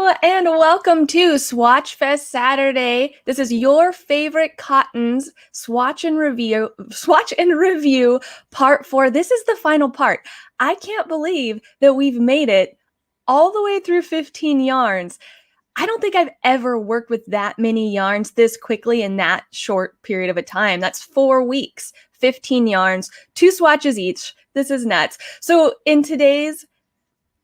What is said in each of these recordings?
Hello and welcome to Swatchfest Saturday. This is your favorite cottons swatch and review part 4. This is the final part. I can't believe that we've made it all the way through 15 yarns. I don't think I've ever worked with that many yarns this quickly in that short period of a time. That's 4 weeks, 15 yarns, 2 swatches each. This is nuts. So in today's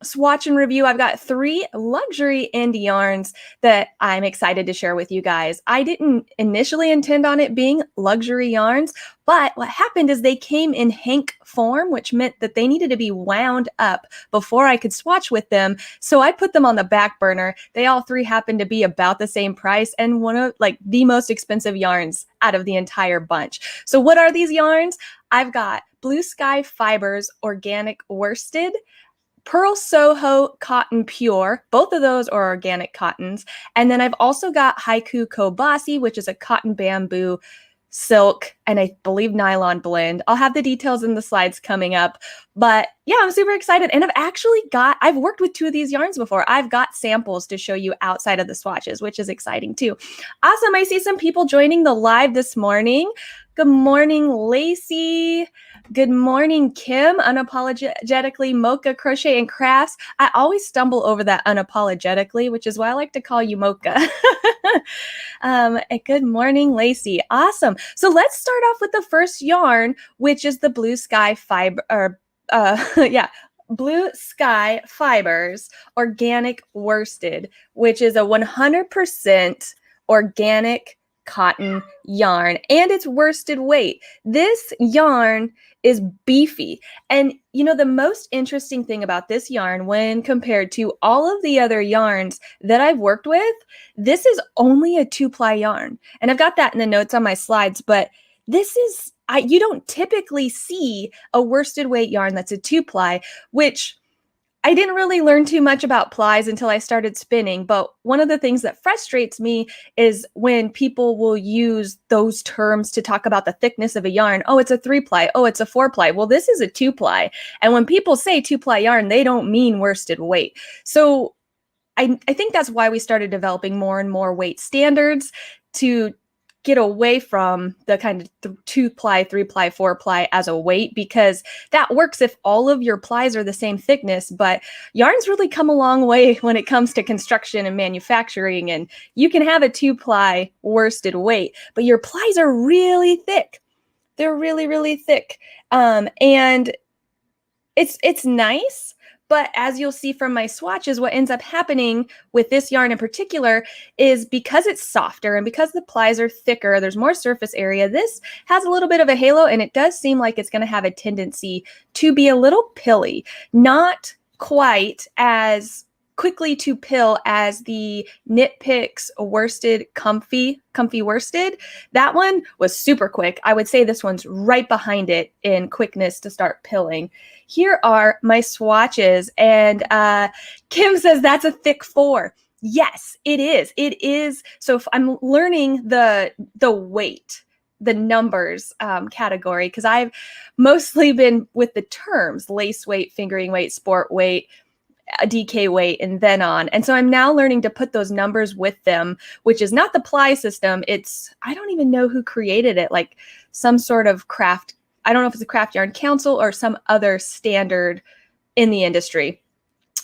swatch and review, I've got 3 luxury indie yarns that I'm excited to share with you guys. I didn't initially intend on it being luxury yarns, but what happened is they came in hank form, which meant that they needed to be wound up before I could swatch with them. So I put them on the back burner. They all 3 happened to be about the same price and one of the most expensive yarns out of the entire bunch. So what are these yarns? I've got Blue Sky Fibers Organic Worsted, Purl Soho Cotton Pure. Both of those are organic cottons. And then I've also got HiKoo CoBaSi, which is a cotton bamboo silk and I believe nylon blend. I'll have the details in the slides coming up. But yeah, I'm super excited. And I've worked with 2 of these yarns before. I've got samples to show you outside of the swatches, which is exciting too. Awesome. I see some people joining the live this morning. Good morning, Lacey. Good morning, Kim. Unapologetically Mocha Crochet and Crafts. I always stumble over that unapologetically, which is why I like to call you Mocha. Good morning, Lacey. Awesome. So let's start off with the first yarn, which is the Blue Sky Blue Sky Fibers Organic Worsted, which is a 100% organic cotton yarn, and it's worsted weight. This yarn is beefy. And you know, the most interesting thing about this yarn when compared to all of the other yarns that I've worked with, this is only a 2-ply yarn. And I've got that in the notes on my slides, but this is, you don't typically see a worsted weight yarn that's a 2-ply, which I didn't really learn too much about plies until I started spinning, but one of the things that frustrates me is when people will use those terms to talk about the thickness of a yarn. Oh, it's a 3-ply. Oh, it's a 4-ply. Well, this is a 2-ply. And when people say 2-ply yarn, they don't mean worsted weight. So I think that's why we started developing more and more weight standards to get away from the kind of 2-ply, 3-ply, 4-ply as a weight, because that works if all of your plies are the same thickness, but yarns really come a long way when it comes to construction and manufacturing, and you can have a 2-ply worsted weight, but your plies are really thick. They're really, really thick. And it's nice. But as you'll see from my swatches, what ends up happening with this yarn in particular is because it's softer and because the plies are thicker, there's more surface area. This has a little bit of a halo, and it does seem like it's going to have a tendency to be a little pilly, not quite as quickly to pill as the Knit Picks worsted comfy worsted. That one was super quick. I would say this one's right behind it in quickness to start pilling. Here are my swatches, and Kim says that's a thick 4. Yes, it is. It is. So if I'm learning the weight, the numbers category, because I've mostly been with the terms lace weight, fingering weight, sport weight, DK weight, and then on. And so I'm now learning to put those numbers with them, which is not the ply system. I don't even know who created it, like some sort of craft. I don't know if it's a Craft Yarn Council or some other standard in the industry.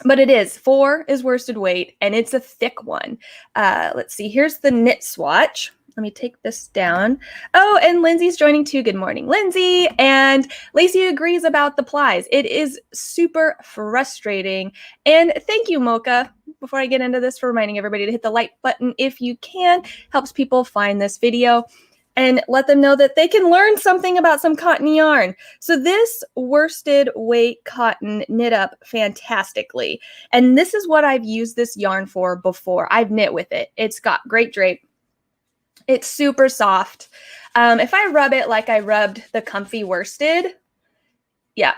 But it is. 4 is worsted weight, and it's a thick one. Let's see. Here's the knit swatch. Let me take this down. Oh, and Lindsay's joining too. Good morning, Lindsay. And Lacey agrees about the plies. It is super frustrating. And thank you, Mocha, before I get into this, for reminding everybody to hit the like button if you can. Helps people find this video and let them know that they can learn something about some cotton yarn. So this worsted weight cotton knit up fantastically. And this is what I've used this yarn for before. I've knit with it. It's got great drape. It's super soft. If I rub it like I rubbed the comfy worsted, yeah,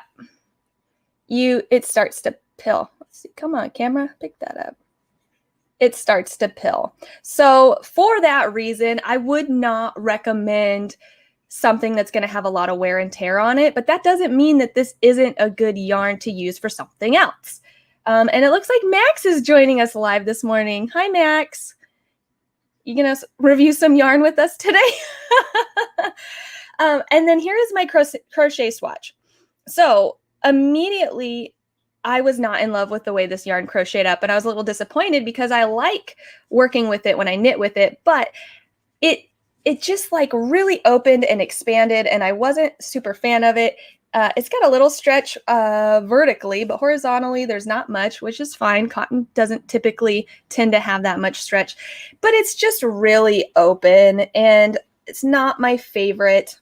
it starts to pill. Let's see. Come on, camera, pick that up. It starts to pill. So for that reason, I would not recommend something that's going to have a lot of wear and tear on it, but that doesn't mean that this isn't a good yarn to use for something else. And it looks like Max is joining us live this morning. Hi, Max. You gonna review some yarn with us today? And then here is my crochet swatch. So immediately I was not in love with the way this yarn crocheted up, and I was a little disappointed because I like working with it when I knit with it, but it just like really opened and expanded, and I wasn't super fan of it. It's got a little stretch vertically, but horizontally there's not much, which is fine. Cotton doesn't typically tend to have that much stretch, but it's just really open, and it's not my favorite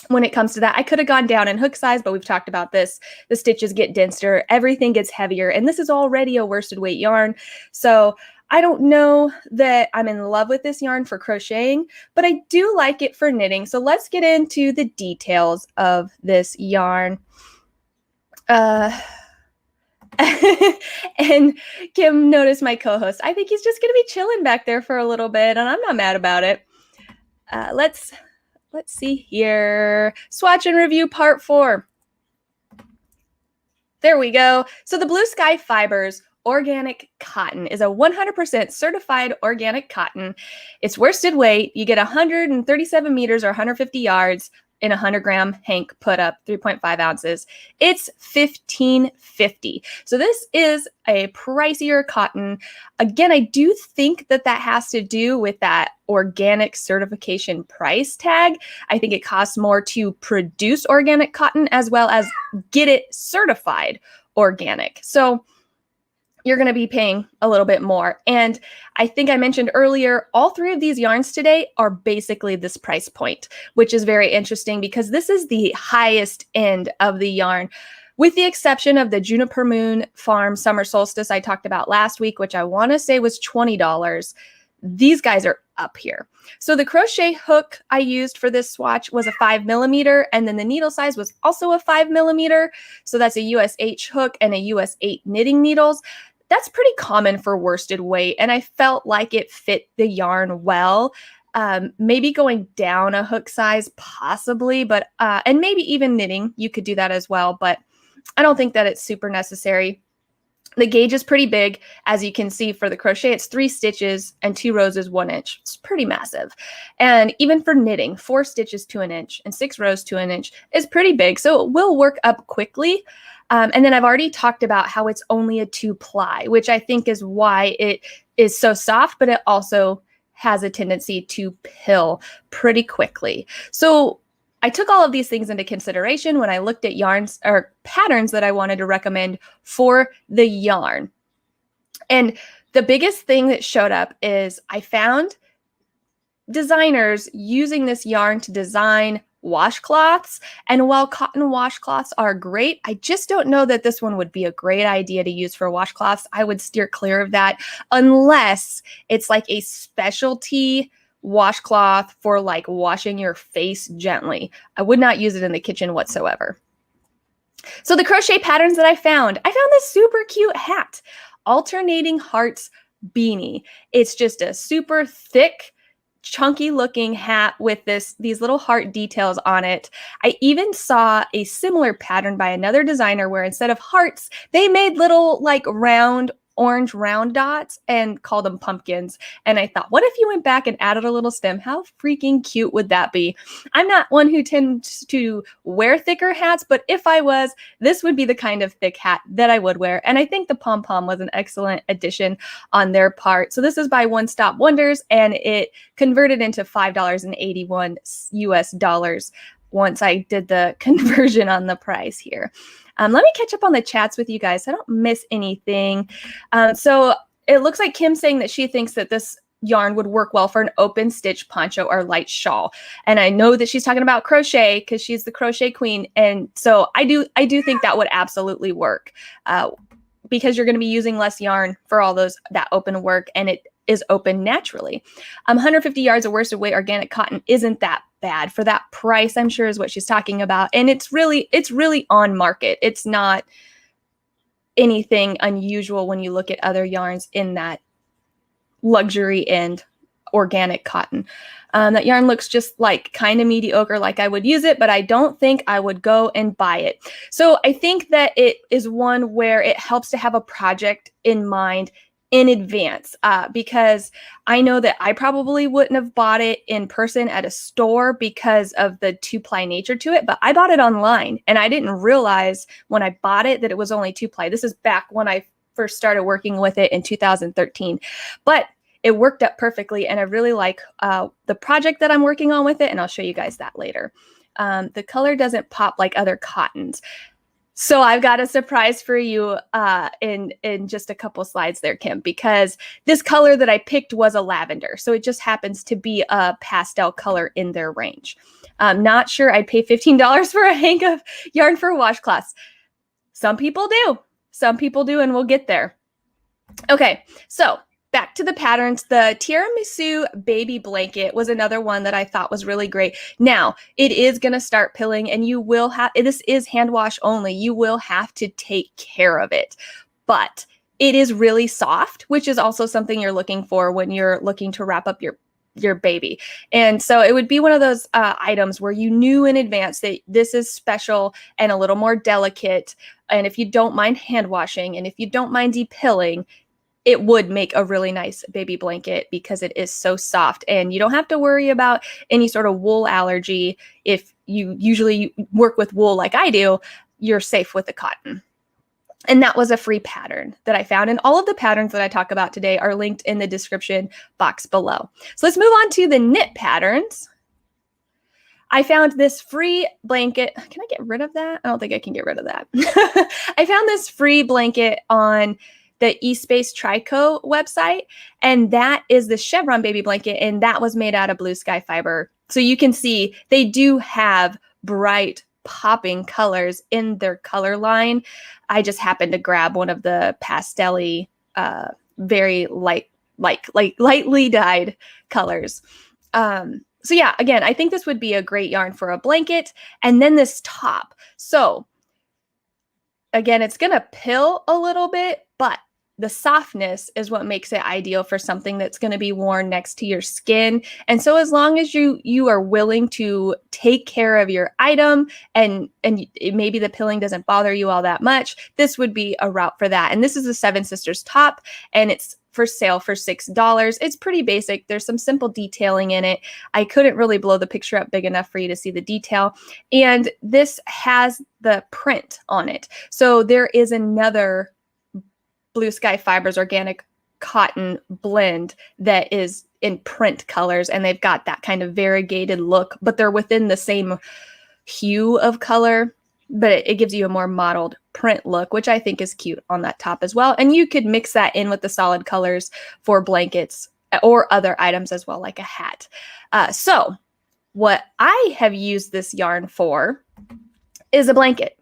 when it comes to that. I could have gone down in hook size, but we've talked about this. The stitches get denser, everything gets heavier, and this is already a worsted weight yarn. So I don't know that I'm in love with this yarn for crocheting, but I do like it for knitting. So let's get into the details of this yarn. And Kim noticed my co-host. I think he's just going to be chilling back there for a little bit, and I'm not mad about it. Let's see here. Swatch and review part 4. There we go. So the Blue Sky Fibers organic cotton is a 100% certified organic cotton. It's worsted weight. You get 137 meters or 150 yards in a 100-gram hank put up, 3.5 ounces. It's $15.50. So this is a pricier cotton. Again, I do think that that has to do with that organic certification price tag. I think it costs more to produce organic cotton as well as get it certified organic. So you're going to be paying a little bit more. And I think I mentioned earlier, all 3 of these yarns today are basically this price point, which is very interesting because this is the highest end of the yarn, with the exception of the Juniper Moon Farm Summer Solstice I talked about last week, which I want to say was $20. These guys are up here. So the crochet hook I used for this swatch was a 5mm, and then the needle size was also a 5mm. So that's a US 8 hook and a US 8 knitting needles. That's pretty common for worsted weight, and I felt like it fit the yarn well. Maybe going down a hook size possibly, but and maybe even knitting, you could do that as well, but I don't think that it's super necessary. The gauge is pretty big. As you can see for the crochet, it's 3 stitches and 2 rows is 1 inch. It's pretty massive. And even for knitting, 4 stitches to 1 inch and 6 rows to 1 inch is pretty big. So it will work up quickly. And then I've already talked about how it's only a 2-ply, which I think is why it is so soft, but it also has a tendency to pill pretty quickly. So I took all of these things into consideration when I looked at yarns or patterns that I wanted to recommend for the yarn. And the biggest thing that showed up is I found designers using this yarn to design washcloths. And while cotton washcloths are great, I just don't know that this one would be a great idea to use for washcloths. I would steer clear of that unless it's like a specialty washcloth for like washing your face gently. I would not use it in the kitchen whatsoever. So the crochet patterns that I found this super cute hat, Alternating Hearts Beanie. It's just a super thick, chunky looking hat with these little heart details on it. I even saw a similar pattern by another designer where instead of hearts, they made little like orange round dots and called them pumpkins. And I thought, what if you went back and added a little stem? How freaking cute would that be? I'm not one who tends to wear thicker hats, but if I was, this would be the kind of thick hat that I would wear. And I think the pom-pom was an excellent addition on their part. So this is by One Stop Wonders, and it converted into $5.81 US dollars once I did the conversion on the price here. Let me catch up on the chats with you guys so I don't miss anything. So it looks like Kim's saying that she thinks that this yarn would work well for an open stitch poncho or light shawl. And I know that she's talking about crochet because she's the crochet queen. And so I do think that would absolutely work because you're going to be using less yarn for all that open work, and it is open naturally. 150 yards of worsted weight organic cotton isn't that bad for that price, I'm sure is what she's talking about. And it's really on market. It's not anything unusual when you look at other yarns in that luxury end organic cotton. That yarn looks just like kind of mediocre, like I would use it, but I don't think I would go and buy it. So I think that it is one where it helps to have a project in mind in advance, because I know that I probably wouldn't have bought it in person at a store because of the 2-ply nature to it, but I bought it online and I didn't realize when I bought it that it was only 2-ply. This is back when I first started working with it in 2013, but it worked out perfectly, and I really like the project that I'm working on with it, and I'll show you guys that later. The color doesn't pop like other cottons. So I've got a surprise for you in just a couple slides there, Kim, because this color that I picked was a lavender. So it just happens to be a pastel color in their range. I'm not sure I'd pay $15 for a hank of yarn for washcloths. Some people do. Some people do, and we'll get there. Okay, so back to the patterns. The Tiramisu baby blanket was another one that I thought was really great. Now, it is going to start pilling, and you will have, this is hand wash only. You will have to take care of it, but it is really soft, which is also something you're looking for when you're looking to wrap up your baby. And so it would be one of those items where you knew in advance that this is special and a little more delicate. And if you don't mind hand washing, and if you don't mind depilling, it would make a really nice baby blanket because it is so soft, and you don't have to worry about any sort of wool allergy. If you usually work with wool like I do, you're safe with the cotton. And that was a free pattern that I found. And all of the patterns that I talk about today are linked in the description box below. So let's move on to the knit patterns. I found this free blanket. Can I get rid of that? I don't think I can get rid of that. I found this free blanket on the eSpace Trico website, and that is the Chevron baby blanket, and that was made out of blue sky fiber. So you can see they do have bright popping colors in their color line. I just happened to grab one of the pastel-y, very lightly dyed colors. So yeah, again, I think this would be a great yarn for a blanket. And then this top. So again, it's going to pill a little bit, but the softness is what makes it ideal for something that's going to be worn next to your skin. And so as long as you are willing to take care of your item, and maybe the pilling doesn't bother you all that much, this would be a route for that. And this is the Seven Sisters top, and it's for sale for $6. It's pretty basic. There's some simple detailing in it. I couldn't really blow the picture up big enough for you to see the detail. And this has the print on it. So there is another Blue Sky Fibers organic cotton blend that is in print colors, and they've got that kind of variegated look, but they're within the same hue of color, but it gives you a more mottled print look, which I think is cute on that top as well. And you could mix that in with the solid colors for blankets or other items as well, like a hat. So what I have used this yarn for is a blanket.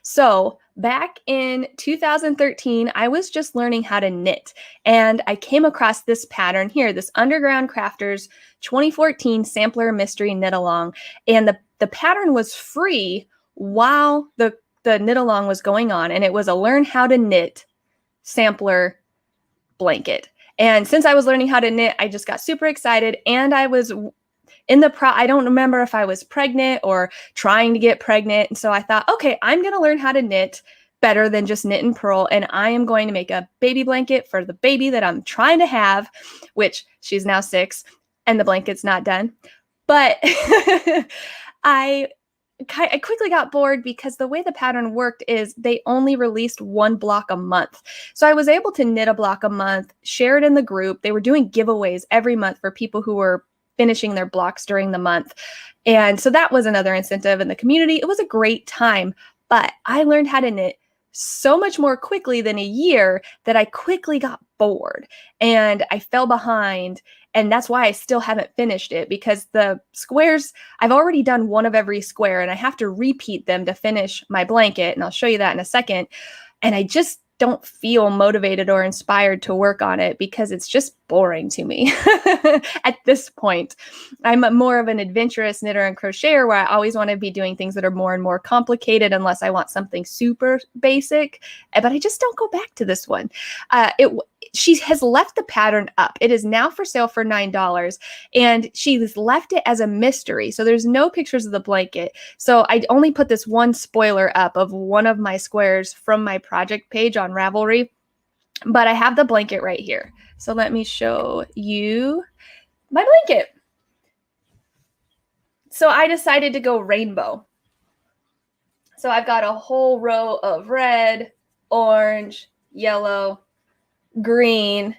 So back in 2013, I was just learning how to knit, and I came across this pattern here, this Underground Crafters 2014 Sampler Mystery Knit Along. And the pattern was free while the knit along was going on, and it was a learn how to knit sampler blanket. And since I was learning how to knit, I just got super excited, and I was I don't remember if I was pregnant or trying to get pregnant. And so I thought, okay, I'm going to learn how to knit better than just knit and purl. And I am going to make a baby blanket for the baby that I'm trying to have, which she's now 6 and the blanket's not done. But I quickly got bored because the way the pattern worked is they only released 1 block a month. So I was able to knit a block a month, share it in the group. They were doing giveaways every month for people who were finishing their blocks during the month. And so that was another incentive in the community. It was a great time, but I learned how to knit so much more quickly than a year that I quickly got bored and I fell behind. And that's why I still haven't finished it, because the squares, I've already done one of every square and I have to repeat them to finish my blanket. And I'll show you that in a second. And I just don't feel motivated or inspired to work on it because it's just boring to me at this point. I'm more of an adventurous knitter and crocheter where I always want to be doing things that are more and more complicated unless I want something super basic, but I just don't go back to this one. she has left the pattern up. It is now for sale for $9, and she's left it as a mystery. So there's no pictures of the blanket. So I only put this one spoiler up of one of my squares from my project page on Ravelry, but I have the blanket right here. So let me show you my blanket. So I decided to go rainbow. So I've got a whole row of red, orange, yellow, green,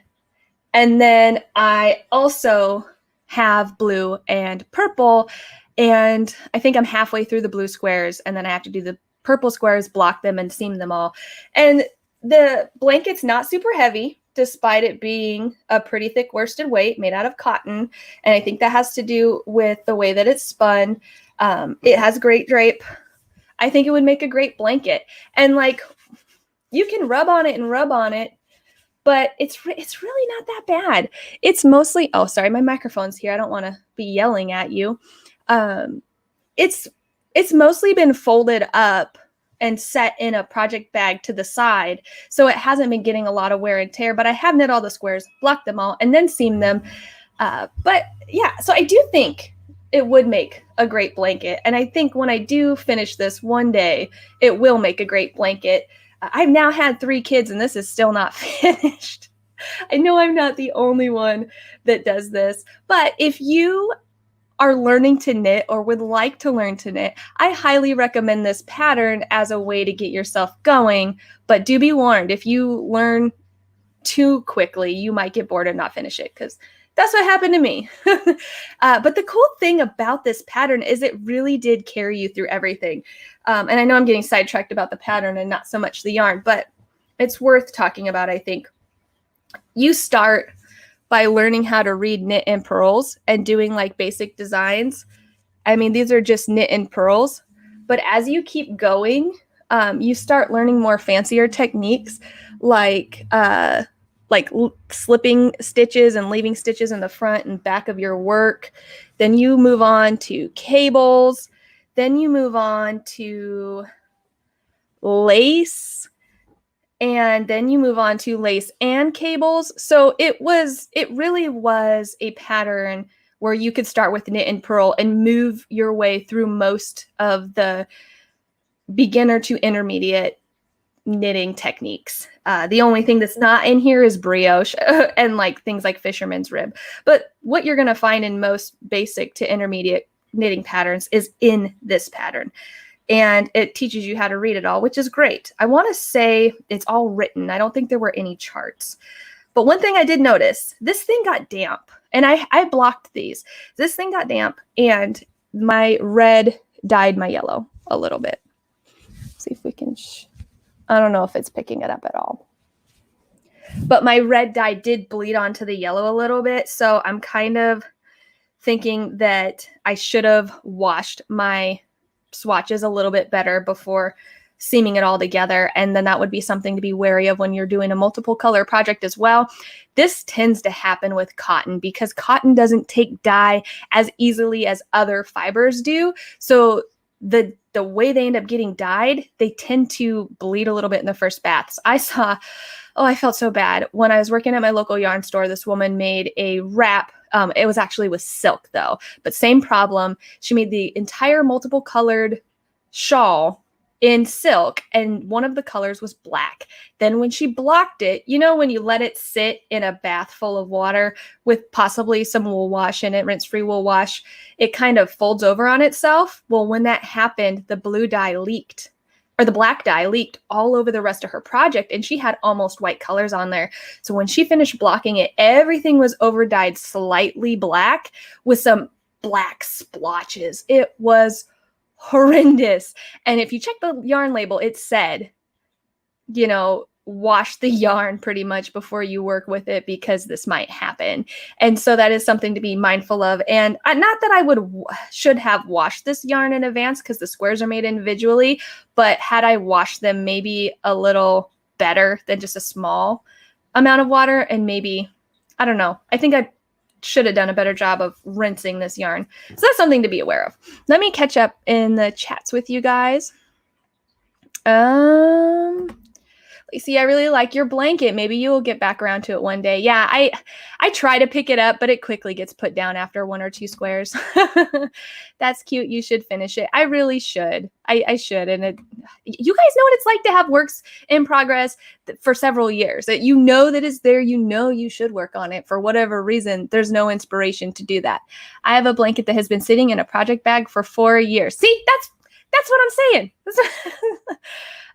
and then I also have blue and purple, and I think I'm halfway through the blue squares, and then I have to do the purple squares, block them, and seam them all. And the blanket's not super heavy, despite it being a pretty thick worsted weight made out of cotton, and I think that has to do with the way that it's spun. It has great drape. I think it would make a great blanket, and like, you can rub on it and rub on it, but it's really not that bad. It's mostly, oh, sorry, my microphone's here. I don't want to be yelling at you. It's mostly been folded up and set in a project bag to the side, so it hasn't been getting a lot of wear and tear, but I have knit all the squares, blocked them all, and then seamed them. But yeah, so I do think it would make a great blanket, and I think when I do finish this one day, it will make a great blanket. I've now had 3 kids, and this is still not finished. I know I'm not the only one that does this, but if you are learning to knit or would like to learn to knit, I highly recommend this pattern as a way to get yourself going. But do be warned, if you learn too quickly, you might get bored and not finish it, because that's what happened to me. But the cool thing about this pattern is it really did carry you through everything. And I know I'm getting sidetracked about the pattern and not so much the yarn, but it's worth talking about, I think. You start by learning how to read knit and purls and doing like basic designs. I mean, these are just knit and purls, but as you keep going, you start learning more fancier techniques like slipping stitches and leaving stitches in the front and back of your work. Then you move on to cables. Then you move on to lace. And then you move on to lace and cables. So it really was a pattern where you could start with knit and purl and move your way through most of the beginner to intermediate knitting techniques. The only thing that's not in here is brioche and like things like fisherman's rib. But what you're going to find in most basic to intermediate knitting patterns is in this pattern. And it teaches you how to read it all, which is great. I want to say it's all written. I don't think there were any charts. But one thing I did notice, this thing got damp. And I blocked these. This thing got damp, and my red dyed my yellow a little bit. See if we can... I don't know if it's picking it up at all. But my red dye did bleed onto the yellow a little bit. So I'm kind of thinking that I should have washed my swatches a little bit better before seaming it all together, and then that would be something to be wary of when you're doing a multiple color project as well. This tends to happen with cotton because cotton doesn't take dye as easily as other fibers do. So the way they end up getting dyed, they tend to bleed a little bit in the first baths. I felt so bad. When I was working at my local yarn store, this woman made a wrap. It was actually with silk though, but same problem. She made the entire multiple colored shawl in silk, and one of the colors was black. Then when she blocked it, you know, when you let it sit in a bath full of water with possibly some wool wash in it, rinse-free wool wash, it kind of folds over on itself. Well, when that happened, the blue dye leaked, or the black dye leaked all over the rest of her project, and she had almost white colors on there. So when she finished blocking it, everything was over dyed slightly black with some black splotches. It was horrendous. And if you check the yarn label, it said, you know, wash the yarn pretty much before you work with it because this might happen. And so that is something to be mindful of. And not that I should have washed this yarn in advance because the squares are made individually, but had I washed them maybe a little better than just a small amount of water, and maybe, I don't know, I think I should have done a better job of rinsing this yarn. So that's something to be aware of. Let me catch up in the chats with you guys. Lacey, I really like your blanket. Maybe you will get back around to it one day. Yeah, I try to pick it up, but it quickly gets put down after 1 or 2 squares. That's cute. You should finish it. I really should. I should. And you guys know what it's like to have works in progress for several years. That you know that it's there. You know you should work on it. For whatever reason, there's no inspiration to do that. I have a blanket that has been sitting in a project bag for 4 years. See, that's what I'm saying.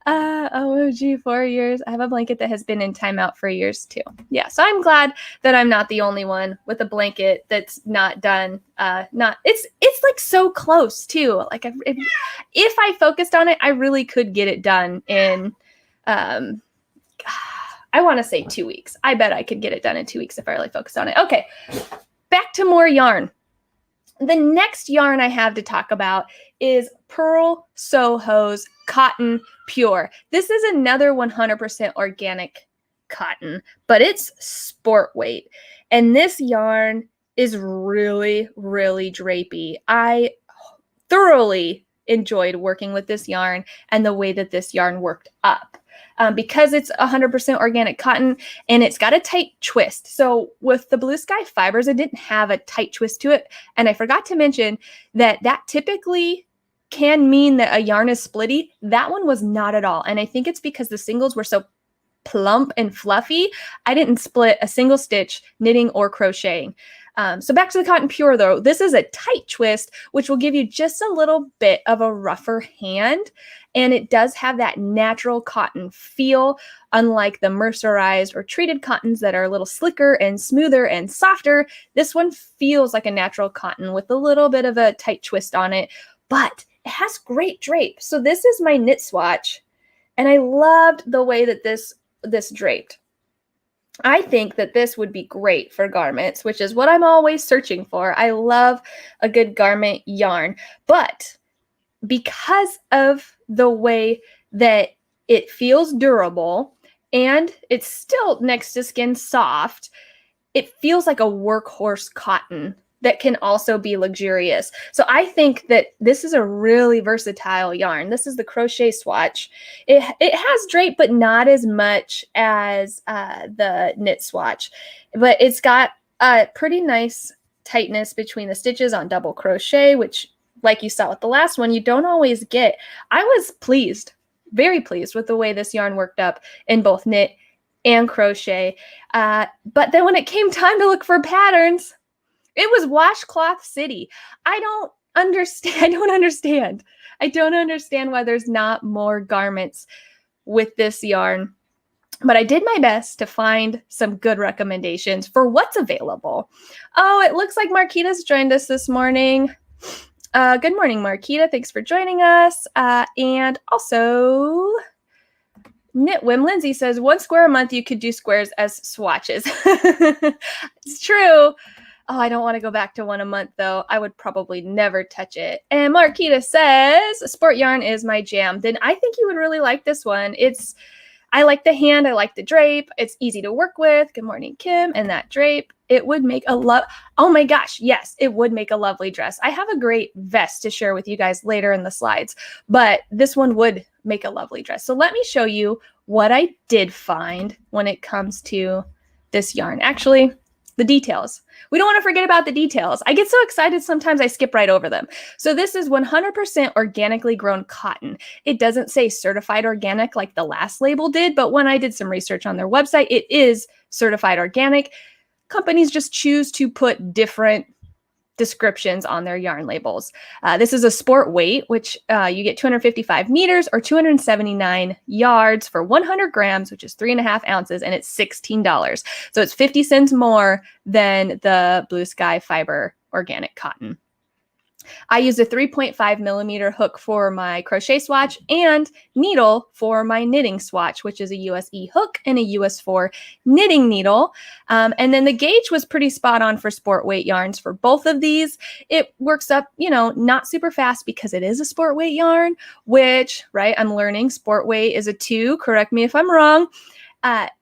OMG, 4 years. I have a blanket that has been in timeout for years too. Yeah, so I'm glad that I'm not the only one with a blanket that's not done. It's like so close too. Like if I focused on it, I really could get it done in I want to say 2 weeks. I bet I could get it done in 2 weeks if I really focused on it. Okay, back to more yarn. The next yarn I have to talk about is Purl Soho's Cotton Pure. This is another 100% organic cotton, but it's sport weight. And this yarn is really, really drapey. I thoroughly enjoyed working with this yarn and the way that this yarn worked up. Because it's 100% organic cotton and it's got a tight twist. So with the Blue Sky fibers, it didn't have a tight twist to it. And I forgot to mention that typically can mean that a yarn is splitty. That one was not at all. And I think it's because the singles were so plump and fluffy. I didn't split a single stitch knitting or crocheting. So back to the Cotton Pure though, this is a tight twist, which will give you just a little bit of a rougher hand. And it does have that natural cotton feel, unlike the mercerized or treated cottons that are a little slicker and smoother and softer. This one feels like a natural cotton with a little bit of a tight twist on it, but it has great drape. So this is my knit swatch, and I loved the way that this draped. I think that this would be great for garments, which is what I'm always searching for. I love a good garment yarn, but because of the way that it feels durable and it's still next to skin soft, it feels like a workhorse cotton that can also be luxurious. So I think that this is a really versatile yarn. This is the Crochet Swatch. It has drape, but not as much as the knit swatch. But it's got a pretty nice tightness between the stitches on double crochet, which, like you saw with the last one, you don't always get. I was pleased, very pleased with the way this yarn worked up in both knit and crochet. But then when it came time to look for patterns, it was washcloth city. I don't understand why there's not more garments with this yarn. But I did my best to find some good recommendations for what's available. Oh, it looks like Marquita's joined us this morning. Good morning, Marquita. Thanks for joining us. And also, Knitwim Lindsay says, 1 square a month, you could do squares as swatches. It's true. Oh, I don't want to go back to 1 a month, though. I would probably never touch it. And Marquita says, sport yarn is my jam. Then I think you would really like this one. I like the hand. I like the drape. It's easy to work with. Good morning, Kim. And that drape, it would make oh my gosh, yes, it would make a lovely dress. I have a great vest to share with you guys later in the slides, but this one would make a lovely dress. So let me show you what I did find when it comes to this yarn. Actually, the details. We don't want to forget about the details. I get so excited sometimes I skip right over them. So this is 100% organically grown cotton. It doesn't say certified organic like the last label did, but when I did some research on their website, it is certified organic. Companies just choose to put different descriptions on their yarn labels. This is a sport weight, which you get 255 meters or 279 yards for 100 grams, which is 3.5 ounces, and it's $16. So it's 50 cents more than the Blue Sky fiber organic cotton. I used a 3.5 millimeter hook for my crochet swatch and needle for my knitting swatch, which is a USE hook and a US 4 knitting needle. And then the gauge was pretty spot on for sport weight yarns for both of these. It works up, not super fast because it is a sport weight yarn, which, right, I'm learning sport weight is a 2. Correct me if I'm wrong.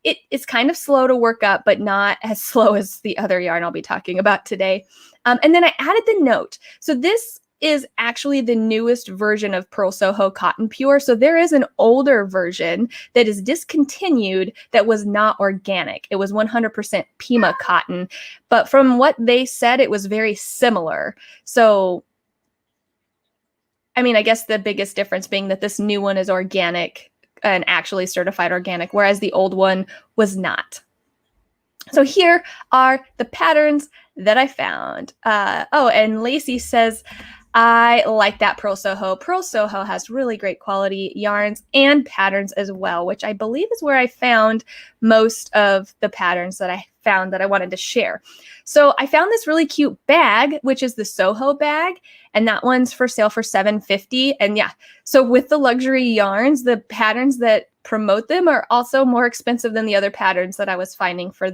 It's kind of slow to work up, but not as slow as the other yarn I'll be talking about today. And then I added the note. So this is actually the newest version of Purl Soho Cotton Pure. So there is an older version that is discontinued that was not organic. It was 100% Pima cotton, but from what they said, it was very similar. So, I mean, I guess the biggest difference being that this new one is organic and actually certified organic, whereas the old one was not. So here are the patterns that I found. Oh, and Lacey says, I like that Purl Soho. Purl Soho has really great quality yarns and patterns as well, which I believe is where I found most of the patterns that I found that I wanted to share. So I found this really cute bag, which is the Soho bag, and that one's for sale for $7.50. And yeah, so with the luxury yarns, the patterns that promote them are also more expensive than the other patterns that I was finding for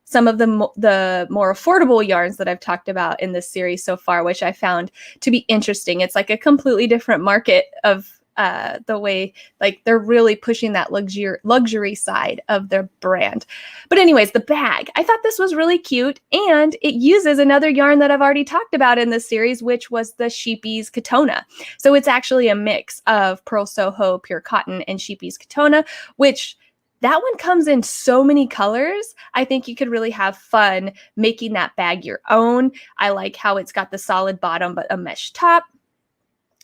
some of the more affordable yarns that I've talked about in this series so far, which I found to be interesting. It's like a completely different market of the way, like, they're really pushing that luxury side of their brand. But anyways, the bag, I thought this was really cute, and it uses another yarn that I've already talked about in this series, which was the Sheepy's Katona. So it's actually a mix of Purl Soho Pure Cotton and Sheepy's Katona, which that one comes in so many colors. I think you could really have fun making that bag your own. I like how it's got the solid bottom, but a mesh top.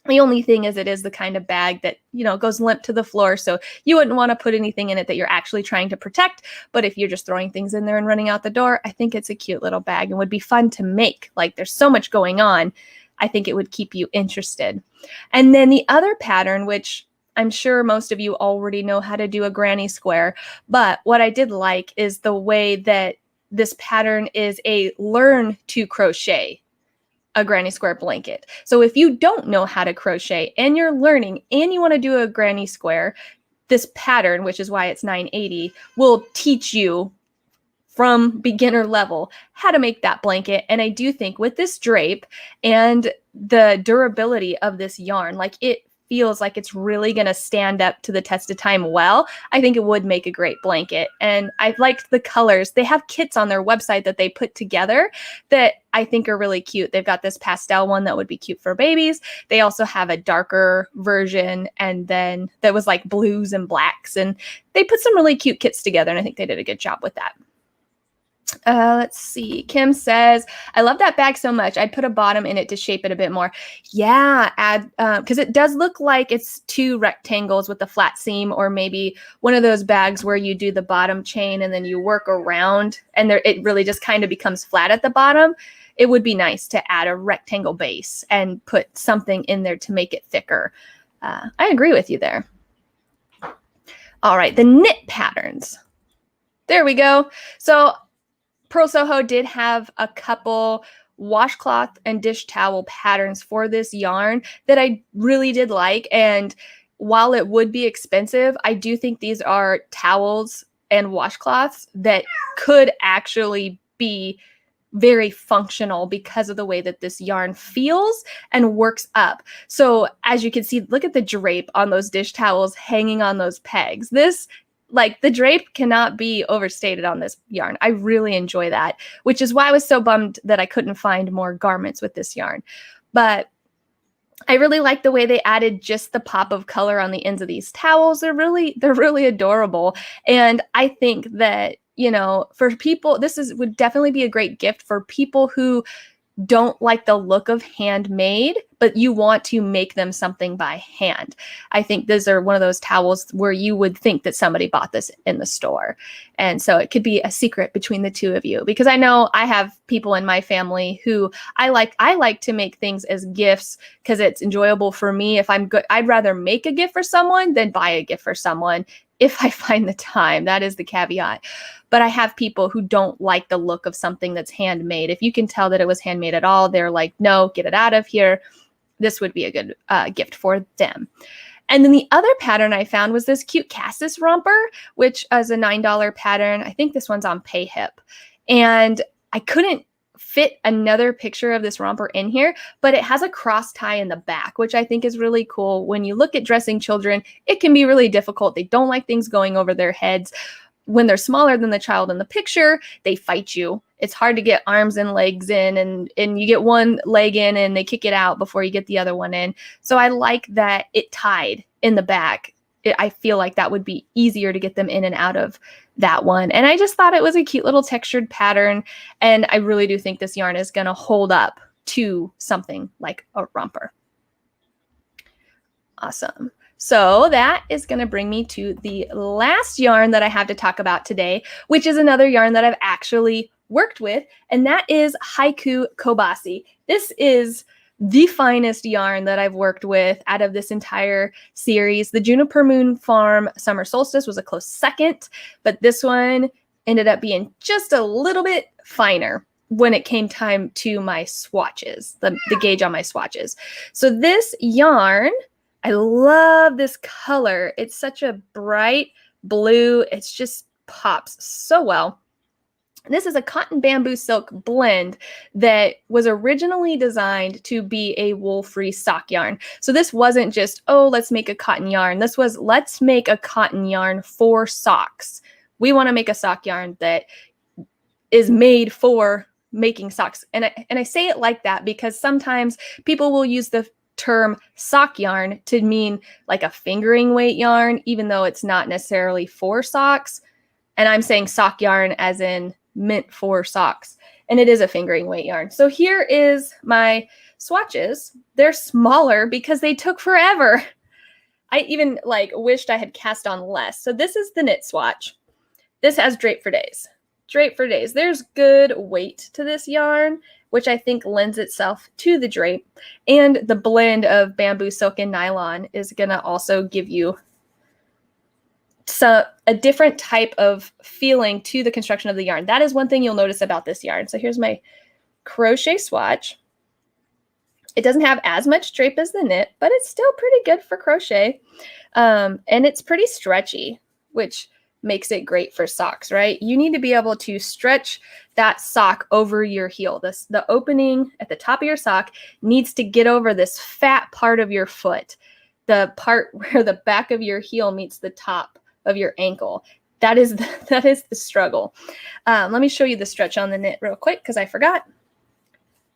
The only thing is it is the kind of bag that, you know, goes limp to the floor. So you wouldn't want to put anything in it that you're actually trying to protect. But if you're just throwing things in there and running out the door, I think it's a cute little bag and would be fun to make. Like, there's so much going on. I think it would keep you interested. And then the other pattern, which I'm sure most of you already know how to do a granny square, but what I did like is the way that this pattern is a learn to crochet a granny square blanket. So if you don't know how to crochet and you're learning and you want to do a granny square, this pattern, which is why it's $9.80, will teach you from beginner level how to make that blanket. And I do think with this drape and the durability of this yarn, like, it feels like it's really going to stand up to the test of time well. I think it would make a great blanket. And I liked the colors. They have kits on their website that they put together that I think are really cute. They've got this pastel one that would be cute for babies. They also have a darker version, and then that was like blues and blacks. And they put some really cute kits together, and I think they did a good job with that. Let's see. Kim says, I love that bag so much. I'd put a bottom in it to shape it a bit more. Yeah, add, because it does look like it's two rectangles with a flat seam, or maybe one of those bags where you do the bottom chain and then you work around and it really just kind of becomes flat at the bottom. It would be nice to add a rectangle base and put something in there to make it thicker. I agree with you there. All right, the knit patterns. There we go. So Purl Soho did have a couple washcloth and dish towel patterns for this yarn that I really did like. And while it would be expensive, I do think these are towels and washcloths that could actually be very functional because of the way that this yarn feels and works up. So as you can see, look at the drape on those dish towels hanging on those pegs. This, like, the drape cannot be overstated on this yarn. I really enjoy that, which is why I was so bummed that I couldn't find more garments with this yarn. But I really like the way they added just the pop of color on the ends of these towels. They're really adorable. And I think that, you know, for people, would definitely be a great gift for people who don't like the look of handmade, but you want to make them something by hand. I think these are one of those towels where you would think that somebody bought this in the store. And so it could be a secret between the two of you, because I know I have people in my family who I like to make things as gifts because it's enjoyable for me. If I'm good, I'd rather make a gift for someone than buy a gift for someone if I find the time. That is the caveat. But I have people who don't like the look of something that's handmade. If you can tell that it was handmade at all, they're like, no, get it out of here. This would be a good gift for them. And then the other pattern I found was this cute Cassis Rompber, which is a $9 pattern. I think this one's on PayHip. And I couldn't fit another picture of this romper in here, but it has a cross tie in the back, which I think is really cool. When you look at dressing children, it can be really difficult. They don't like things going over their heads. when they're smaller than the child in the picture, they fight you. It's hard to get arms and legs in, and you get one leg in and they kick it out before you get the other one in. So I like that it tied in the back. I feel like that would be easier to get them in and out of that one. And I just thought it was a cute little textured pattern. And I really do think this yarn is going to hold up to something like a romper. Awesome. So that is going to bring me to the last yarn that I have to talk about today, which is another yarn that I've actually worked with, and that is HiKoo CoBaSi. This is the finest yarn that I've worked with out of this entire series. The Juniper Moon Farm Summer Solstice was a close second, but this one ended up being just a little bit finer when it came time to my swatches, the gauge on my swatches. So this yarn, I love this color. It's such a bright blue. It's just pops so well. This is a cotton bamboo silk blend that was originally designed to be a wool-free sock yarn. So this wasn't just, oh, let's make a cotton yarn. This was, let's make a cotton yarn for socks. We want to make a sock yarn that is made for making socks. And I say it like that because sometimes people will use the term sock yarn to mean like a fingering weight yarn, even though it's not necessarily for socks. And I'm saying sock yarn as in meant for socks. And it is a fingering weight yarn. So here is my swatches. They're smaller because they took forever. I even wished I had cast on less. So this is the knit swatch. This has drape for days. Drape for days. There's good weight to this yarn, which I think lends itself to the drape. And the blend of bamboo, silk, and nylon is going to also give you a different type of feeling to the construction of the yarn. That is one thing you'll notice about this yarn. So here's my crochet swatch. It doesn't have as much drape as the knit, but it's still pretty good for crochet. And it's pretty stretchy, which makes it great for socks, right? You need to be able to stretch that sock over your heel. The opening at the top of your sock needs to get over this fat part of your foot, the part where the back of your heel meets the top of your ankle. That is the struggle. Let me show you the stretch on the knit real quick because I forgot.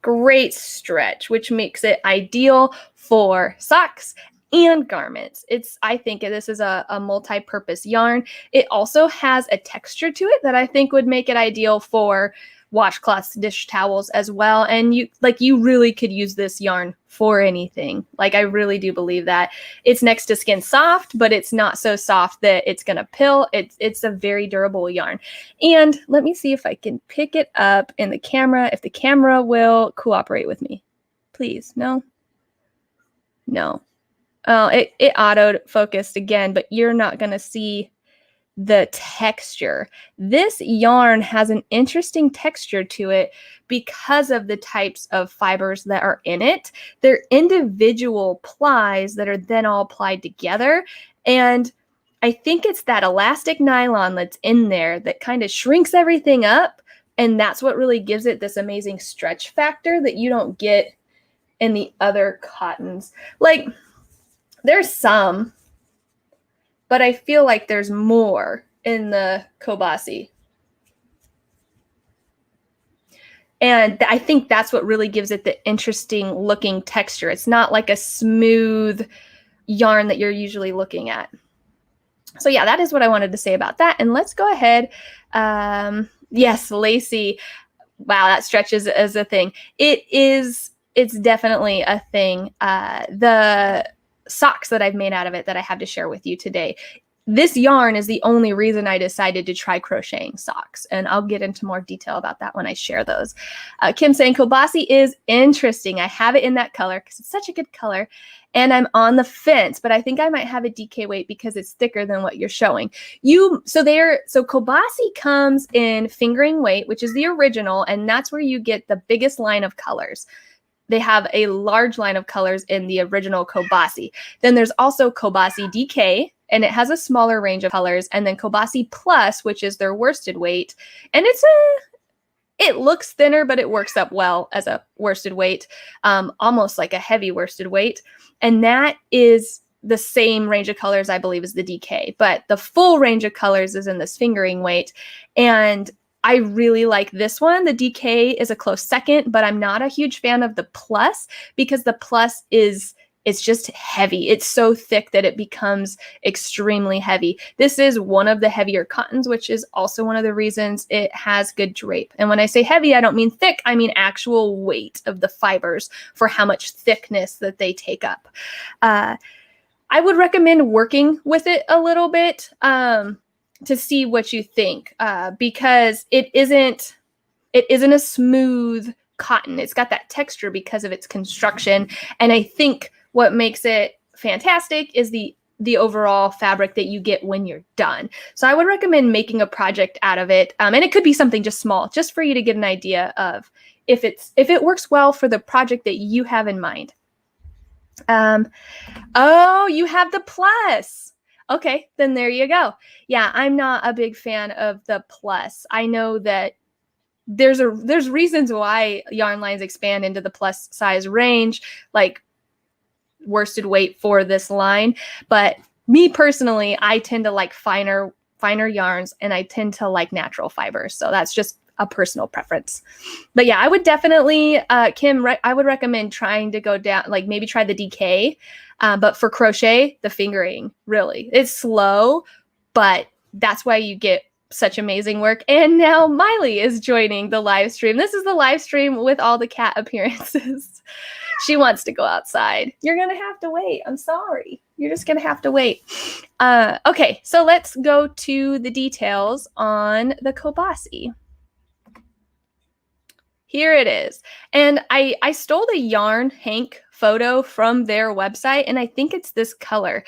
Great stretch, which makes it ideal for socks and garments. I think this is a multi-purpose yarn. It also has a texture to it that I think would make it ideal for washcloths, dish towels as well. And you really could use this yarn for anything. I really do believe that. It's next to skin soft, but it's not so soft that it's gonna pill. It's a very durable yarn. And let me see if I can pick it up in the camera, if the camera will cooperate with me. Please, no? No. It auto-focused again, but you're not gonna see the texture. This yarn has an interesting texture to it because of the types of fibers that are in it. They're individual plies that are then all plied together. And I think it's that elastic nylon that's in there that kind of shrinks everything up. And that's what really gives it this amazing stretch factor that you don't get in the other cottons. There's some, but I feel like there's more in the CoBaSi. And I think that's what really gives it the interesting looking texture. It's not like a smooth yarn that you're usually looking at. So yeah, that is what I wanted to say about that. And let's go ahead. Yes, lacy. Wow, that stretches as a thing. It's definitely a thing. The socks that I've made out of it that I have to share with you today. This yarn is the only reason I decided to try crocheting socks, and I'll get into more detail about that when I share those. Kim saying CoBaSi is interesting. I have it in that color because it's such a good color, and I'm on the fence, but I think I might have a DK weight because it's thicker than what you're showing. So CoBaSi comes in fingering weight, which is the original, and that's where you get the biggest line of colors. They have a large line of colors in the original CoBaSi. Then there's also CoBaSi DK, and it has a smaller range of colors. And then CoBaSi Plus, which is their worsted weight. And it looks thinner, but it works up well as a worsted weight, almost like a heavy worsted weight. And that is the same range of colors, I believe, as the DK, but the full range of colors is in this fingering weight. And I really like this one. The DK is a close second, but I'm not a huge fan of the plus because the plus it's just heavy. It's so thick that it becomes extremely heavy. This is one of the heavier cottons, which is also one of the reasons it has good drape. And when I say heavy, I don't mean thick. I mean actual weight of the fibers for how much thickness that they take up. I would recommend working with it a little bit to see what you think because it isn't a smooth cotton. It's got that texture because of its construction. And I think what makes it fantastic is the overall fabric that you get when you're done. So I would recommend making a project out of it. And it could be something just small, just for you to get an idea of if it works well for the project that you have in mind. Oh, you have the plus. Okay, then there you go. Yeah, I'm not a big fan of the plus. I know that there's reasons why yarn lines expand into the plus size range, like worsted weight for this line. But me personally, I tend to like finer yarns and I tend to like natural fibers. So that's just a personal preference. But yeah, I would definitely, Kim, I would recommend trying to go down, like maybe try the DK. But for crochet, the fingering, really, it's slow, but that's why you get such amazing work. And now Miley is joining the live stream. This is the live stream with all the cat appearances. She wants to go outside. You're going to have to wait. I'm sorry. You're just going to have to wait. Okay, so let's go to the details on the CoBaSi. Here it is. And I stole the yarn hank photo from their website, and I think it's this color.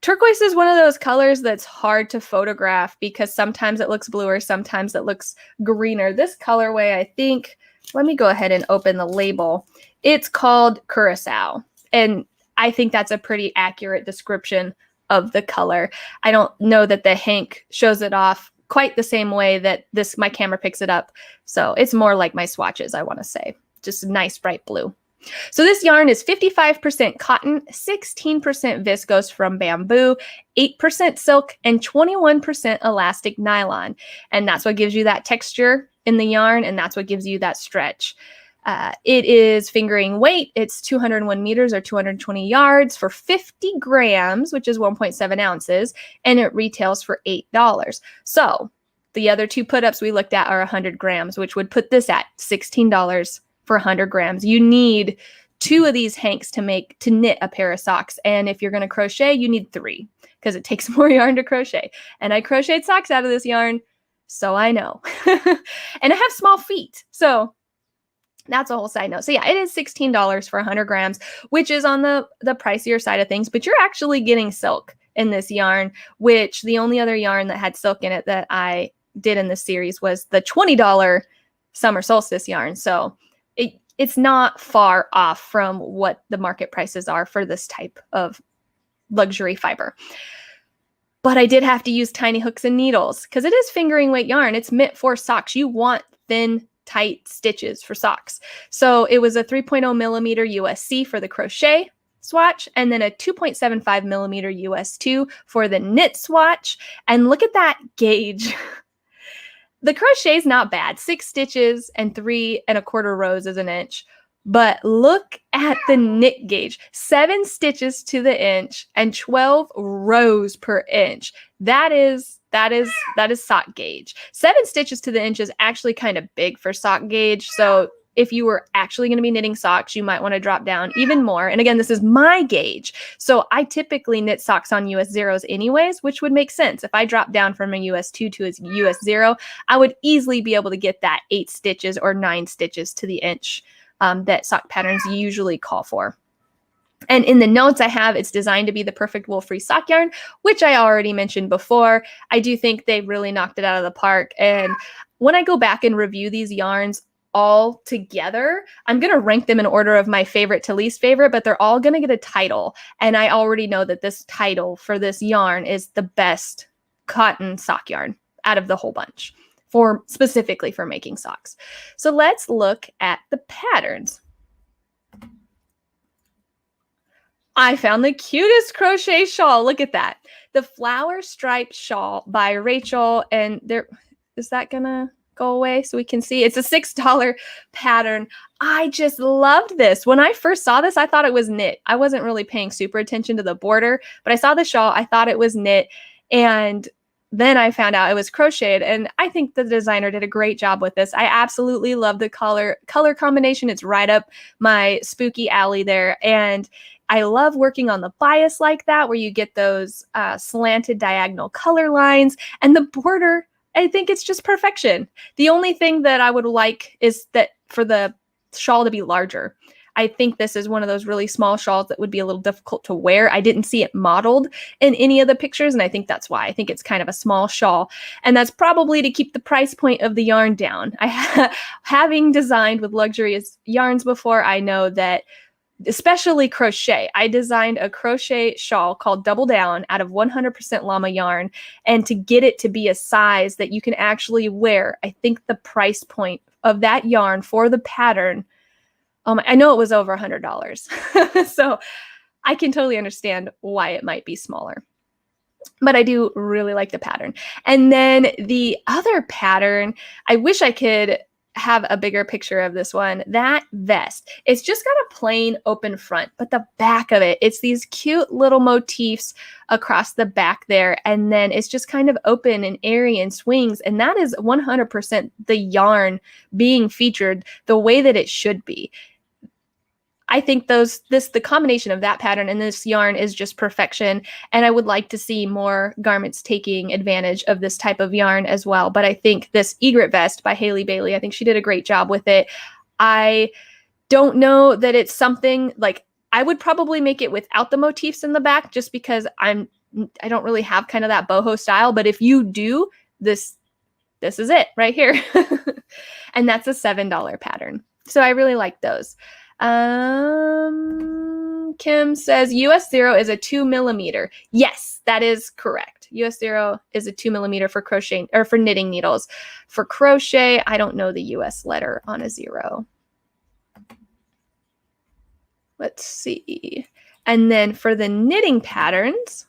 Turquoise is one of those colors that's hard to photograph because sometimes it looks bluer, sometimes it looks greener. This colorway, I think, let me go ahead and open the label. It's called Curacao, and I think that's a pretty accurate description of the color. I don't know that the hank shows it off quite the same way that my camera picks it up. So it's more like my swatches, I want to say. Just a nice bright blue. So this yarn is 55% cotton, 16% viscose from bamboo, 8% silk, and 21% elastic nylon. And that's what gives you that texture in the yarn, and that's what gives you that stretch. It is fingering weight. It's 201 meters or 220 yards for 50 grams, which is 1.7 ounces, and it retails for $8. So the other two put-ups we looked at are 100 grams, which would put this at $16 for 100 grams. You need 2 of these hanks to knit a pair of socks. And if you're going to crochet, you need 3 because it takes more yarn to crochet. And I crocheted socks out of this yarn, so I know. And I have small feet, so that's a whole side note. So yeah, it is $16 for 100 grams, which is on the pricier side of things, but you're actually getting silk in this yarn, which the only other yarn that had silk in it that I did in this series was the $20 summer solstice yarn. So it's not far off from what the market prices are for this type of luxury fiber. But I did have to use tiny hooks and needles because it is fingering weight yarn. It's meant for socks. You want thin, tight stitches for socks. So it was a 3.0 millimeter USC for the crochet swatch, and then a 2.75 millimeter US2 for the knit swatch. And look at that gauge. The crochet is not bad. 6 stitches and 3 1/4 rows is an inch. But look at the knit gauge. 7 stitches to the inch and 12 rows per inch. That is sock gauge. 7 stitches to the inch is actually kind of big for sock gauge. So if you were actually going to be knitting socks, you might want to drop down even more. And again, this is my gauge. So I typically knit socks on US zeros anyways, which would make sense. If I drop down from a US2 to a US 0, I would easily be able to get that 8 stitches or 9 stitches to the inch that sock patterns usually call for. And in the notes I have, it's designed to be the perfect wool-free sock yarn, which I already mentioned before. I do think they really knocked it out of the park. And when I go back and review these yarns all together, I'm going to rank them in order of my favorite to least favorite, but they're all going to get a title. And I already know that this title for this yarn is the best cotton sock yarn out of the whole bunch, specifically for making socks. So let's look at the patterns. I found the cutest crochet shawl. Look at that. The flower striped shawl by Rachel. And there, is that gonna go away so we can see? It's a $6 pattern. I just loved this. When I first saw this, I thought it was knit. I wasn't really paying super attention to the border, but I saw the shawl. I thought it was knit. And then I found out it was crocheted, and I think the designer did a great job with this. I absolutely love the color combination. It's right up my spooky alley there. And I love working on the bias like that, where you get those slanted diagonal color lines, and the border, I think it's just perfection. The only thing that I would like is that for the shawl to be larger. I think this is one of those really small shawls that would be a little difficult to wear. I didn't see it modeled in any of the pictures, and I think that's why. I think it's kind of a small shawl, and that's probably to keep the price point of the yarn down. Having designed with luxurious yarns before, I know that, especially crochet. I designed a crochet shawl called Double Down out of 100% llama yarn, and to get it to be a size that you can actually wear, I think the price point of that yarn for the pattern, I know it was over $100. So I can totally understand why it might be smaller. But I do really like the pattern. And then the other pattern, I wish I could have a bigger picture of this one. That vest, it's just got a plain open front, but the back of it, it's these cute little motifs across the back there. And then it's just kind of open and airy and swings. And that is 100% the yarn being featured the way that it should be. I think the combination of that pattern and this yarn is just perfection. And I would like to see more garments taking advantage of this type of yarn as well. But I think this egret vest by Haley Bailey, I think she did a great job with it. I don't know that it's something like, I would probably make it without the motifs in the back, just because I don't really have kind of that boho style. But if you do, this is it right here. And that's a $7 pattern. So I really like those. Kim says US 0 is a 2mm. Yes, that is correct. US 0 is a 2mm for crochet or for knitting needles. For crochet, I don't know the US letter on a 0. Let's see. And then for the knitting patterns,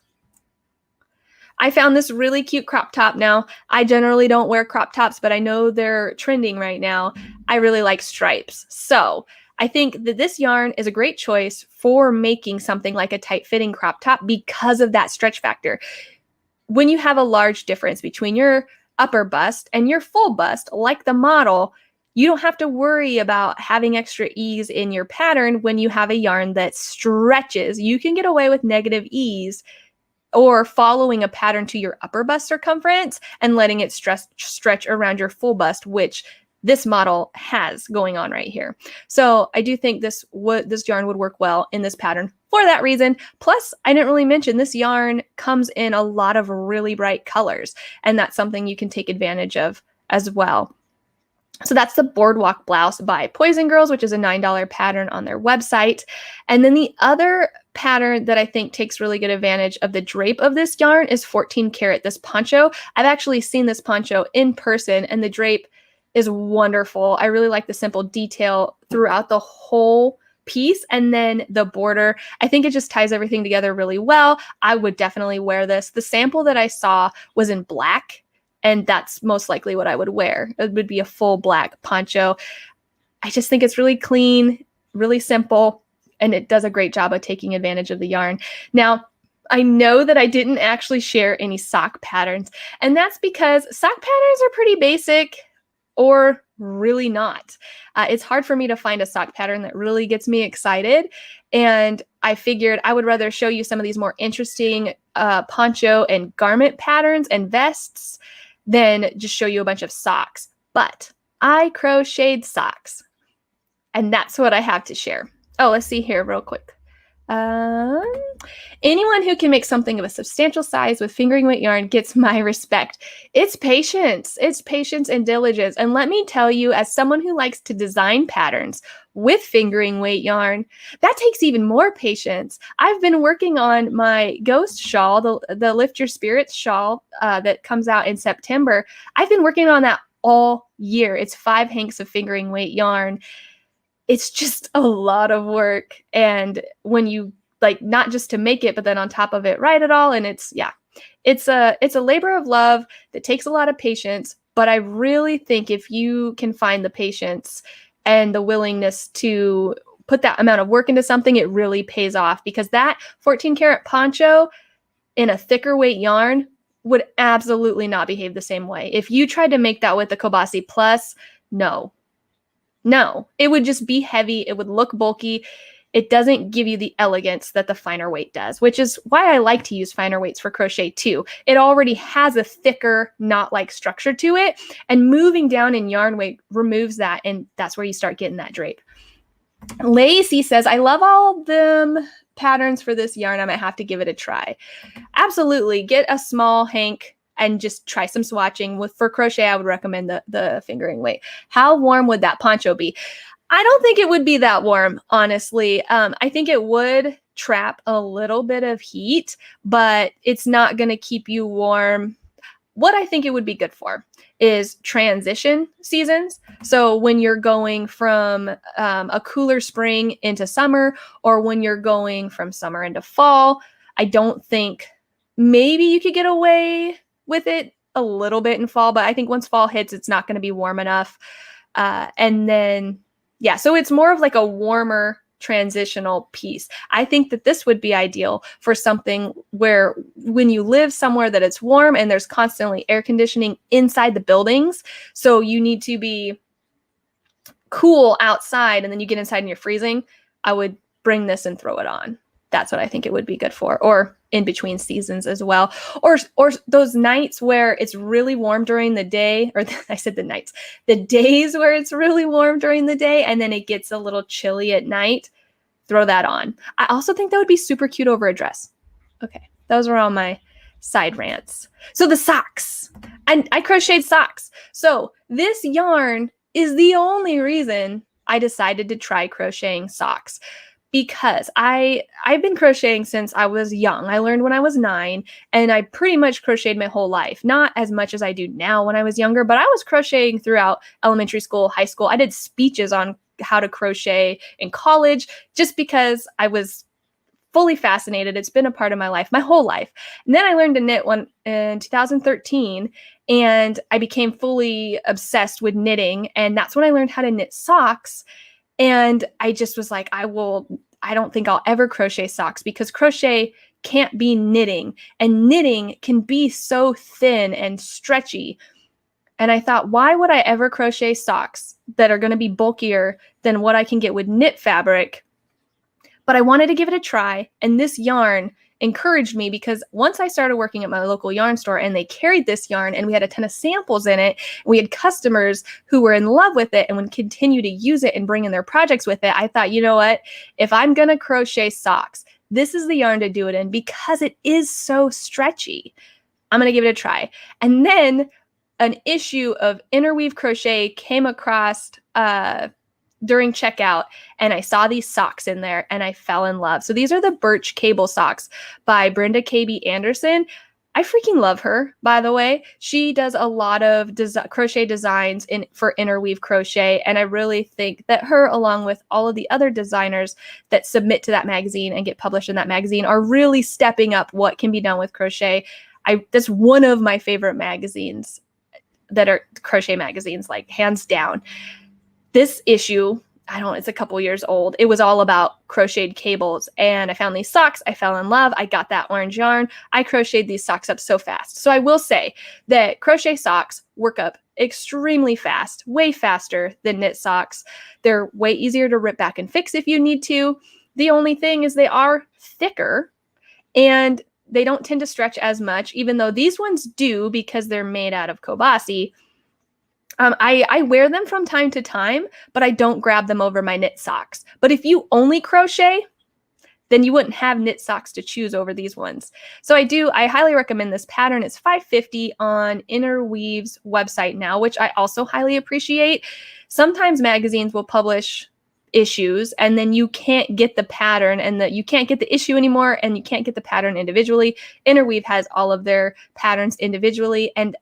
I found this really cute crop top. Now, I generally don't wear crop tops, but I know they're trending right now. I really like stripes. So I think that this yarn is a great choice for making something like a tight-fitting crop top because of that stretch factor. When you have a large difference between your upper bust and your full bust, like the model, you don't have to worry about having extra ease in your pattern when you have a yarn that stretches. You can get away with negative ease or following a pattern to your upper bust circumference and letting it stretch around your full bust, which this model has going on right here. So I do think this yarn would work well in this pattern for that reason. Plus, I didn't really mention this yarn comes in a lot of really bright colors, and that's something you can take advantage of as well. So that's the Boardwalk Blouse by Poison Girls, which is a $9 pattern on their website. And then the other pattern that I think takes really good advantage of the drape of this yarn is 14 karat, this poncho. I've actually seen this poncho in person, and the drape is wonderful. I really like the simple detail throughout the whole piece, and then the border. I think it just ties everything together really well. I would definitely wear this. The sample that I saw was in black, and that's most likely what I would wear. It would be a full black poncho. I just think it's really clean, really simple, and it does a great job of taking advantage of the yarn. Now, I know that I didn't actually share any sock patterns, and that's because sock patterns are pretty basic, or really not. It's hard for me to find a sock pattern that really gets me excited. And I figured I would rather show you some of these more interesting poncho and garment patterns and vests than just show you a bunch of socks. But I crocheted socks, and that's what I have to share. Oh, let's see here real quick. Anyone who can make something of a substantial size with fingering weight yarn gets my respect. It's patience. It's patience and diligence. And let me tell you, as someone who likes to design patterns with fingering weight yarn, that takes even more patience. I've been working on my ghost shawl, the Lift Your Spirits shawl that comes out in September. I've been working on that all year. It's 5 hanks of fingering weight yarn. It's just a lot of work. And when you like not just to make it, but then on top of it, write it all. And it's a labor of love that takes a lot of patience. But I really think if you can find the patience and the willingness to put that amount of work into something, it really pays off, because that 14 karat poncho in a thicker weight yarn would absolutely not behave the same way. If you tried to make that with the CoBaSi Plus, no, it would just be heavy. It would look bulky. It doesn't give you the elegance that the finer weight does, which is why I like to use finer weights for crochet too. It already has a thicker knot-like structure to it, and moving down in yarn weight removes that, and that's where you start getting that drape. Lacey says, I love all them patterns for this yarn. I might have to give it a try. Absolutely. Get a small hank and just try some swatching. For crochet, I would recommend the fingering weight. How warm would that poncho be? I don't think it would be that warm, honestly. I think it would trap a little bit of heat, but it's not going to keep you warm. What I think it would be good for is transition seasons. So when you're going from a cooler spring into summer, or when you're going from summer into fall, I don't think, maybe you could get away with it a little bit in fall, but I think once fall hits, it's not going to be warm enough. And then, yeah, so it's more of like a warmer transitional piece. I think that this would be ideal for something where when you live somewhere that it's warm and there's constantly air conditioning inside the buildings, so you need to be cool outside and then you get inside and you're freezing, I would bring this and throw it on. That's what I think it would be good for, or in between seasons as well. Or those nights where it's really warm during the day, or I said the nights, the days where it's really warm during the day and then it gets a little chilly at night, throw that on. I also think that would be super cute over a dress. Okay, those are all my side rants. So the socks, and I crocheted socks. So this yarn is the only reason I decided to try crocheting socks, because I've been crocheting since I was young. I learned when I was 9, and I pretty much crocheted my whole life. Not as much as I do now when I was younger, but I was crocheting throughout elementary school, high school. I did speeches on how to crochet in college just because I was fully fascinated. It's been a part of my life, my whole life. And then I learned to knit in 2013, and I became fully obsessed with knitting. And that's when I learned how to knit socks. And I just was like, I don't think I'll ever crochet socks, because crochet can't be knitting, and knitting can be so thin and stretchy. And I thought, why would I ever crochet socks that are going to be bulkier than what I can get with knit fabric? But I wanted to give it a try. And this yarn encouraged me, because once I started working at my local yarn store and they carried this yarn and we had a ton of samples in it, we had customers who were in love with it and would continue to use it and bring in their projects with it, I thought, you know what? If I'm going to crochet socks, this is the yarn to do it in, because it is so stretchy. I'm going to give it a try. And then an issue of interweave crochet came across during checkout, and I saw these socks in there and I fell in love. So these are the Birch Cable socks by Brenda KB Anderson. I freaking love her, by the way. She does a lot of crochet designs for interweave crochet, and I really think that her, along with all of the other designers that submit to that magazine and get published in that magazine, are really stepping up what can be done with crochet. That's one of my favorite magazines that are crochet magazines, like hands down. This issue, it's a couple years old. It was all about crocheted cables, and I found these socks. I fell in love. I got that orange yarn. I crocheted these socks up so fast. So I will say that crochet socks work up extremely fast, way faster than knit socks. They're way easier to rip back and fix if you need to. The only thing is they are thicker, and they don't tend to stretch as much, even though these ones do, because they're made out of CoBaSi. I wear them from time to time, but I don't grab them over my knit socks. But if you only crochet, then you wouldn't have knit socks to choose over these ones. So I highly recommend this pattern. It's $5.50 on Interweave's website now, which I also highly appreciate. Sometimes magazines will publish issues and then you can't get the pattern, and you can't get the issue anymore, and you can't get the pattern individually. Interweave has all of their patterns individually, and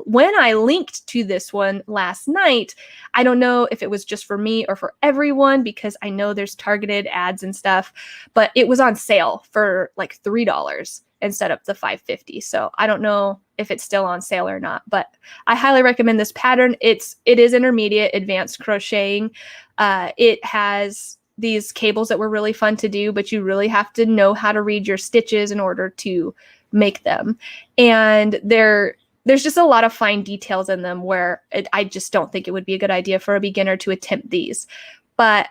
when I linked to this one last night, I don't know if it was just for me or for everyone, because I know there's targeted ads and stuff, but it was on sale for like $3 instead of the $5.50. So I don't know if it's still on sale or not, but I highly recommend this pattern. It is intermediate advanced crocheting. It has these cables that were really fun to do, but you really have to know how to read your stitches in order to make them. And there's just a lot of fine details in them where I just don't think it would be a good idea for a beginner to attempt these. But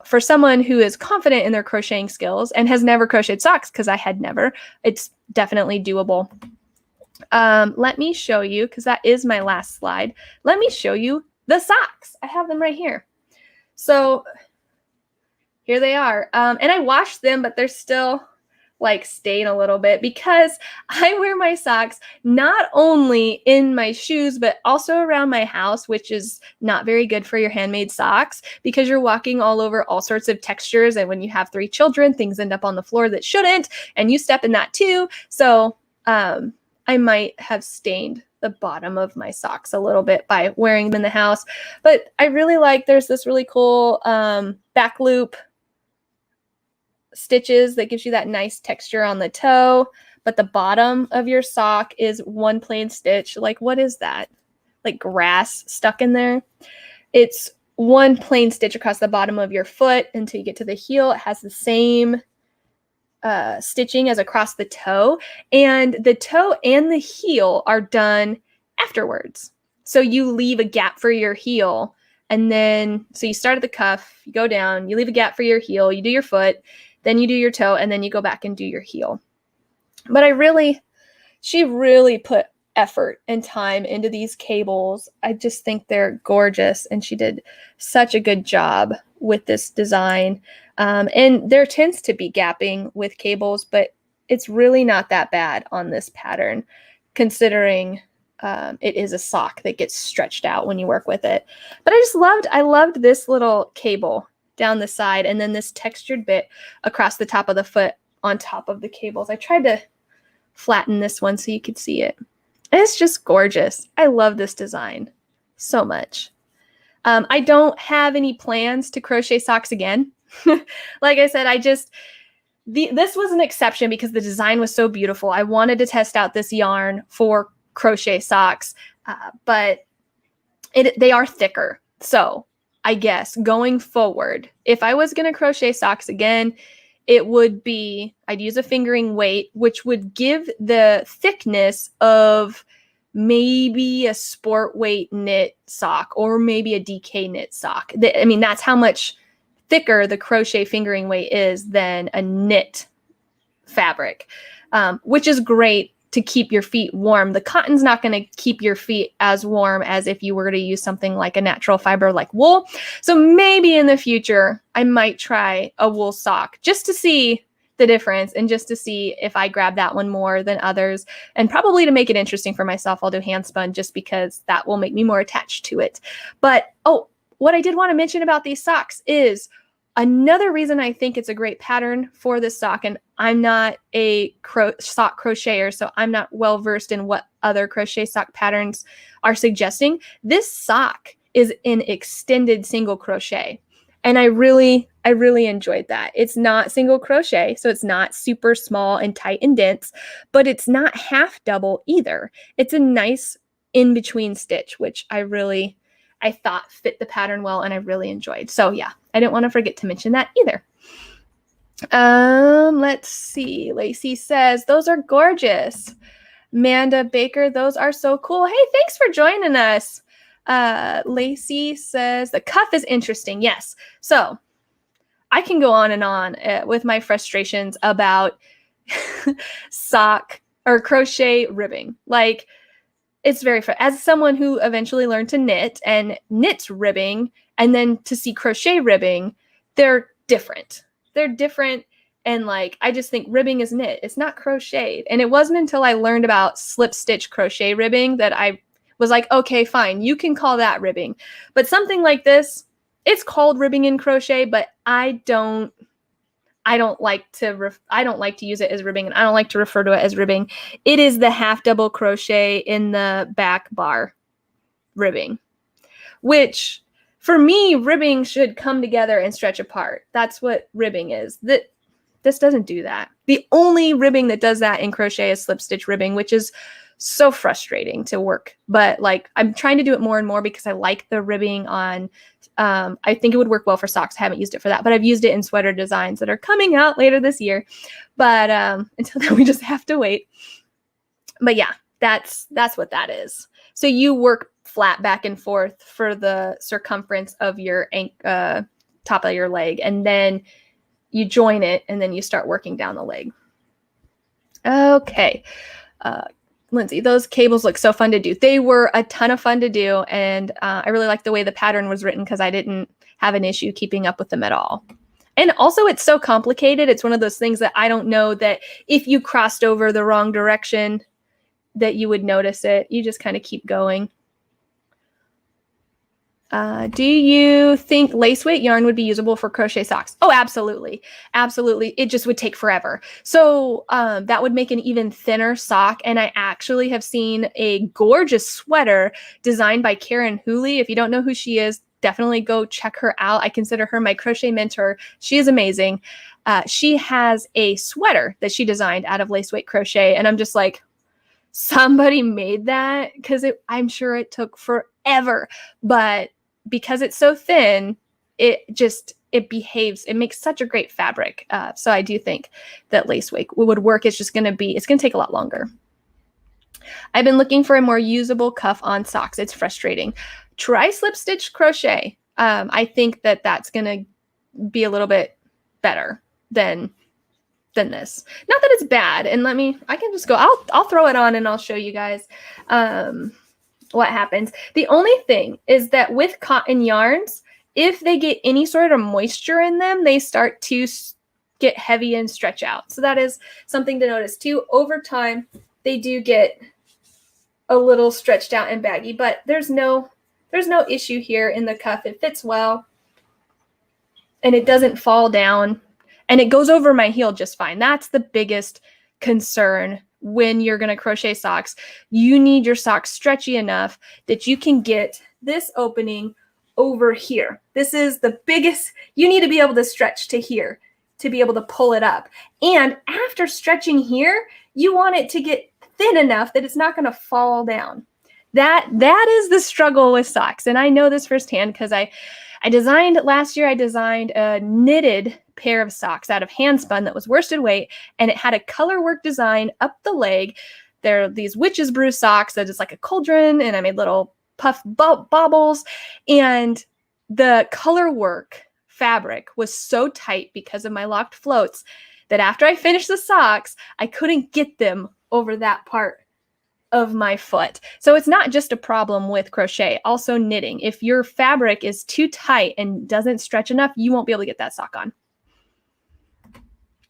for someone who is confident in their crocheting skills and has never crocheted socks, because I had never, it's definitely doable. Let me show you, because that is my last slide. Let me show you the socks. I have them right here. So here they are. And I washed them, but they're still like stain a little bit, because I wear my socks not only in my shoes, but also around my house, which is not very good for your handmade socks, because you're walking all over all sorts of textures. And when you have 3 children, things end up on the floor that shouldn't, and you step in that too. So I might have stained the bottom of my socks a little bit by wearing them in the house. But I really like, there's this really cool back loop stitches that gives you that nice texture on the toe, but the bottom of your sock is one plain stitch. Like, what is that? Like grass stuck in there? It's one plain stitch across the bottom of your foot until you get to the heel. It has the same stitching as across the toe, and the toe and the heel are done afterwards. So you leave a gap for your heel, and then, so you start at the cuff, you go down, you leave a gap for your heel, you do your foot, then you do your toe, and then you go back and do your heel. But she really put effort and time into these cables. I just think they're gorgeous, and she did such a good job with this design. And there tends to be gapping with cables, but it's really not that bad on this pattern, considering it is a sock that gets stretched out when you work with it. But I loved this little cable down the side, and then this textured bit across the top of the foot on top of the cables. I tried to flatten this one so you could see it. And it's just gorgeous. I love this design so much. I don't have any plans to crochet socks again. Like I said, this was an exception because the design was so beautiful. I wanted to test out this yarn for crochet socks, but they are thicker. So I guess going forward, if I was going to crochet socks again, it would be, I'd use a fingering weight, which would give the thickness of maybe a sport weight knit sock or maybe a DK knit sock. I mean, that's how much thicker the crochet fingering weight is than a knit fabric, which is great to keep your feet warm. The cotton's not going to keep your feet as warm as if you were to use something like a natural fiber like wool. So maybe in the future, I might try a wool sock just to see the difference and just to see if I grab that one more than others. And probably to make it interesting for myself, I'll do hand spun just because that will make me more attached to it. But, oh, what I did want to mention about these socks is another reason I think it's a great pattern for this sock, and I'm not a sock crocheter, so I'm not well versed in what other crochet sock patterns are suggesting. This sock is in extended single crochet, and I really enjoyed that. It's not single crochet, so it's not super small and tight and dense, but it's not half double either. It's a nice in-between stitch, which I thought fit the pattern well, and I really enjoyed. So yeah, I didn't want to forget to mention that either. Let's see. Lacey says, those are gorgeous. Manda Baker, those are so cool. Hey, thanks for joining us. Lacey says, the cuff is interesting. Yes. So I can go on and on with my frustrations about sock or crochet ribbing. Like, it's very fun. As someone who eventually learned to knit and knits ribbing, and then to see crochet ribbing, they're different. They're different. And like, I just think ribbing is knit. It's not crocheted. And it wasn't until I learned about slip stitch crochet ribbing that I was like, okay, fine, you can call that ribbing. But something like this, it's called ribbing in crochet, but I don't I don't like to use it as ribbing, and I don't like to refer to it as ribbing. It is the half double crochet in the back bar ribbing, which for me, ribbing should come together and stretch apart. That's what ribbing is. This doesn't do that. The only ribbing that does that in crochet is slip stitch ribbing, which is so frustrating to work. But like, I'm trying to do it more and more because I like the ribbing on, I think it would work well for socks. I haven't used it for that, but I've used it in sweater designs that are coming out later this year. But until then, we just have to wait. But yeah, that's what that is. So you work flat back and forth for the circumference of your top of your leg, and then you join it, and then you start working down the leg. Okay. Lindsay, those cables look so fun to do. They were a ton of fun to do, and I really like the way the pattern was written because I didn't have an issue keeping up with them at all. And also, it's so complicated. It's one of those things that I don't know that if you crossed over the wrong direction that you would notice it. You just kind of keep going. Do you think lace weight yarn would be usable for crochet socks? Oh, absolutely. Absolutely. It just would take forever. So that would make an even thinner sock. And I actually have seen a gorgeous sweater designed by Karen Hooley. If you don't know who she is, definitely go check her out. I consider her my crochet mentor. She is amazing. She has a sweater that she designed out of lace weight crochet. And I'm just like, somebody made that, because I'm sure it took forever. But because it's so thin, it behaves. It makes such a great fabric. So I do think that lace weight would work. It's going to take a lot longer. I've been looking for a more usable cuff on socks. It's frustrating. Try slip stitch crochet. I think that that's going to be a little bit better than this. Not that it's bad. And I can just go, I'll throw it on and I'll show you guys what happens. The only thing is that with cotton yarns, if they get any sort of moisture in them, they start to get heavy and stretch out. So that is something to notice too. Over time, they do get a little stretched out and baggy, but there's no issue here in the cuff. It fits well and it doesn't fall down, and it goes over my heel just fine. That's the biggest concern when you're going to crochet socks. You need your socks stretchy enough that you can get this opening over here. This is the biggest. You need to be able to stretch to here to be able to pull it up. And after stretching here, you want it to get thin enough that it's not going to fall down. That is the struggle with socks. And I know this firsthand because last year I designed a knitted pair of socks out of hand spun that was worsted weight, and it had a color work design up the leg. They're these witch's brew socks that is like a cauldron, and I made little puff baubles, and the color work fabric was so tight because of my locked floats that after I finished the socks, I couldn't get them over that part of my foot. So it's not just a problem with crochet, also knitting. If your fabric is too tight and doesn't stretch enough, you won't be able to get that sock on.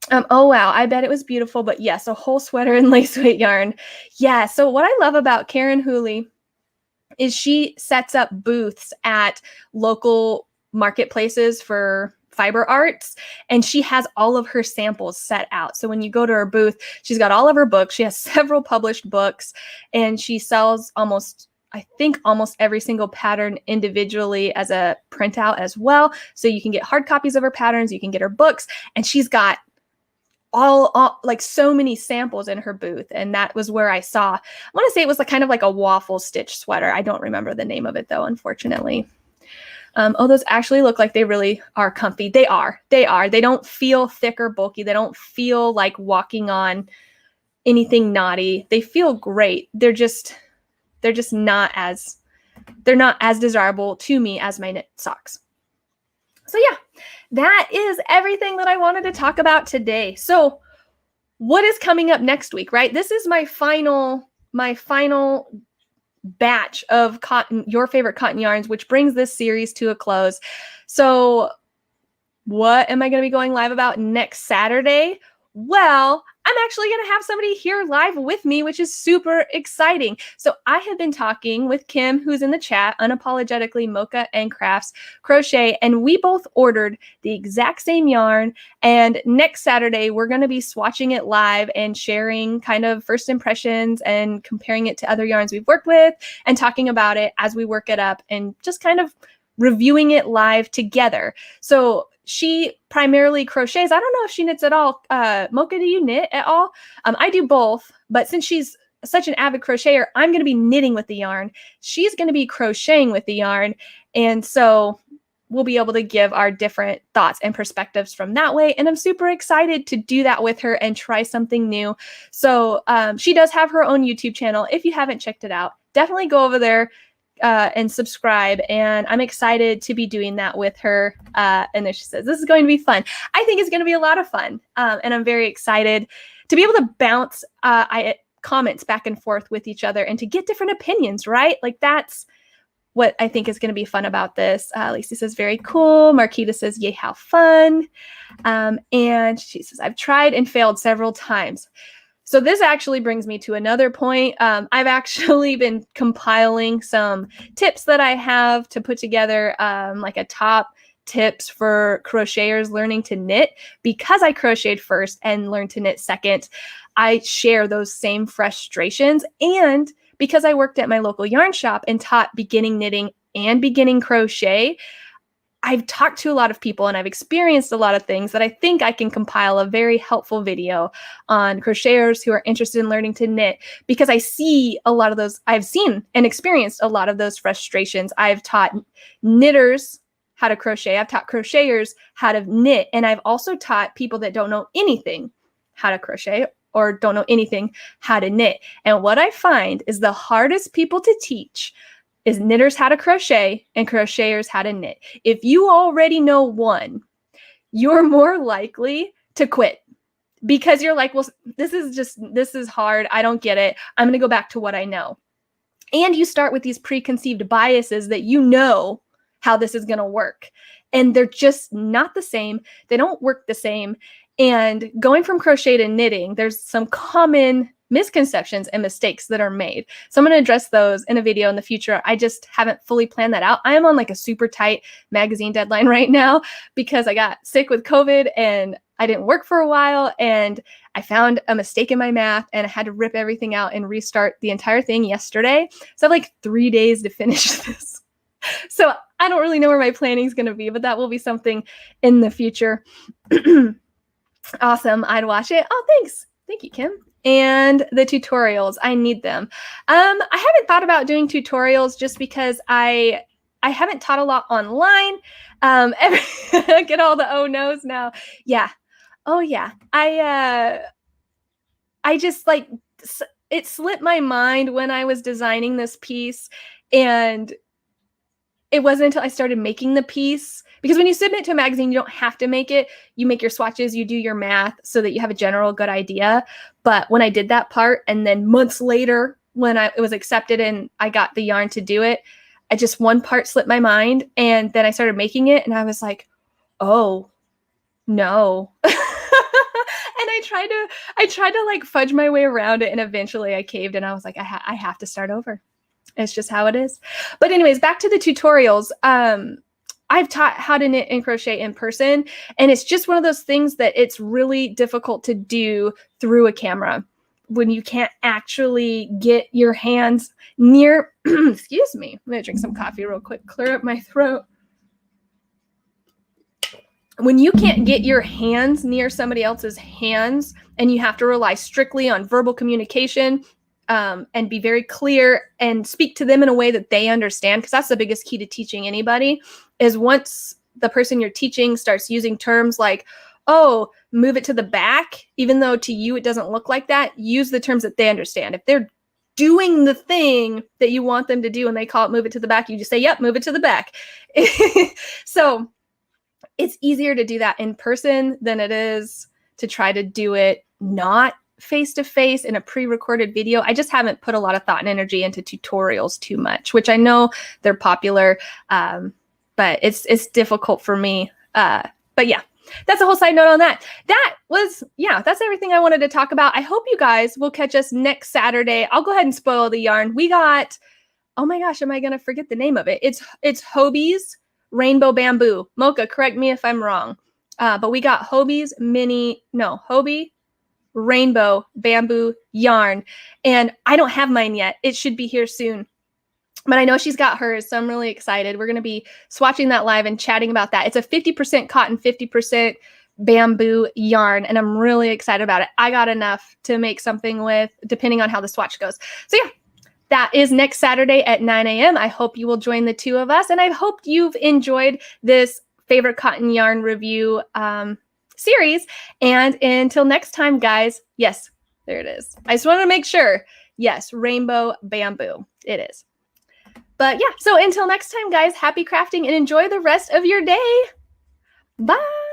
Oh, wow. I bet it was beautiful. But yes, a whole sweater in lace weight yarn. Yeah. So what I love about Karen Hooley is she sets up booths at local marketplaces for fiber arts, and she has all of her samples set out. So when you go to her booth, she's got all of her books. She has several published books, and she sells almost every single pattern individually as a printout as well. So you can get hard copies of her patterns, you can get her books, and she's got all like so many samples in her booth. And that was where I want to say it was kind of like a waffle stitch sweater. I don't remember the name of it though, unfortunately. Those actually look like they really are comfy. They are. They don't feel thick or bulky. They don't feel like walking on anything naughty. They feel great. They're not as desirable to me as my knit socks. So yeah, that is everything that I wanted to talk about today. So what is coming up next week, right? This is my final batch of your favorite cotton yarns, which brings this series to a close. So what am I going to be going live about next Saturday? Well, I'm actually going to have somebody here live with me, which is super exciting. So I have been talking with Kim, who's in the chat, Unapologetically Mocha and Crafts Crochet, and we both ordered the exact same yarn. And next Saturday, we're going to be swatching it live and sharing kind of first impressions and comparing it to other yarns we've worked with and talking about it as we work it up and just kind of reviewing it live together. So she primarily crochets. I don't know if she knits at all. Mocha, do you knit at all? I do both, but since she's such an avid crocheter, I'm going to be knitting with the yarn. She's going to be crocheting with the yarn. And so we'll be able to give our different thoughts and perspectives from that way. And I'm super excited to do that with her and try something new. So she does have her own YouTube channel. If you haven't checked it out, definitely go over there and subscribe. And I'm excited to be doing that with her. And then she says, this is going to be fun. I think it's going to be a lot of fun. And I'm very excited to be able to bounce comments back and forth with each other and to get different opinions, right? Like that's what I think is going to be fun about this. Lacey says, very cool. Marquita says, yay, how fun. And she says, I've tried and failed several times. So this actually brings me to another point. I've actually been compiling some tips that I have to put together, like a top tips for crocheters learning to knit. Because I crocheted first and learned to knit second, I share those same frustrations. And because I worked at my local yarn shop and taught beginning knitting and beginning crochet, I've talked to a lot of people and I've experienced a lot of things that I think I can compile a very helpful video on crocheters who are interested in learning to knit, because I see a lot of those. I've seen and experienced a lot of those frustrations. I've taught knitters how to crochet. I've taught crocheters how to knit. And I've also taught people that don't know anything how to crochet or don't know anything how to knit. And what I find is the hardest people to teach is knitters how to crochet and crocheters how to knit. If you already know one, you're more likely to quit because you're like, well, this is hard. I don't get it. I'm going to go back to what I know. And you start with these preconceived biases that you know how this is going to work. And they're just not the same. They don't work the same. And going from crochet to knitting, there's some common misconceptions and mistakes that are made. So I'm going to address those in a video in the future. I just haven't fully planned that out. I am on like a super tight magazine deadline right now because I got sick with COVID and I didn't work for a while and I found a mistake in my math and I had to rip everything out and restart the entire thing yesterday. So I have like 3 days to finish this. So I don't really know where my planning is going to be, but that will be something in the future. Awesome. I'd watch it. Oh, thanks. Thank you, Kim. And the tutorials, I need them. I haven't thought about doing tutorials just because I haven't taught a lot online. Get all the oh no's now. Yeah. Oh yeah. I just like, it slipped my mind when I was designing this piece, and it wasn't until I started making the piece, because when you submit to a magazine, you don't have to make it. You make your swatches, you do your math so that you have a general good idea. But when I did that part, and then months later, when it was accepted and I got the yarn to do it, one part slipped my mind. And then I started making it and I was like, oh, no. And I tried to like fudge my way around it. And eventually I caved and I was like, I have to start over. It's just how it is. But anyways, back to the tutorials. I've taught how to knit and crochet in person, and it's just one of those things that it's really difficult to do through a camera when you can't actually get your hands near, excuse me, I'm gonna drink some coffee real quick, clear up my throat. When you can't get your hands near somebody else's hands and you have to rely strictly on verbal communication, and be very clear and speak to them in a way that they understand, because that's the biggest key to teaching anybody, is once the person you're teaching starts using terms like, oh, move it to the back, even though to you it doesn't look like that, use the terms that they understand. If they're doing the thing that you want them to do and they call it move it to the back, you just say, yep, move it to the back. So it's easier to do that in person than it is to try to do it not face-to-face in a pre-recorded video. I just haven't put a lot of thought and energy into tutorials too much, which I know they're popular, but it's difficult for me. But yeah, that's a whole side note on that. That was, yeah, that's everything I wanted to talk about. I hope you guys will catch us next Saturday. I'll go ahead and spoil the yarn. We got, oh my gosh, am I going to forget the name of it? It's Hobie's Rainbow Bamboo. Mocha, correct me if I'm wrong. But we got Hobie Rainbow Bamboo yarn. And I don't have mine yet. It should be here soon. But I know she's got hers, so I'm really excited. We're going to be swatching that live and chatting about that. It's a 50% cotton, 50% bamboo yarn, and I'm really excited about it. I got enough to make something with, depending on how the swatch goes. So yeah, that is next Saturday at 9 a.m. I hope you will join the two of us, and I hope you've enjoyed this favorite cotton yarn review series. And until next time, guys, yes, there it is. I just wanted to make sure. Yes, Rainbow Bamboo. It is. But yeah, so until next time, guys, happy crafting and enjoy the rest of your day. Bye.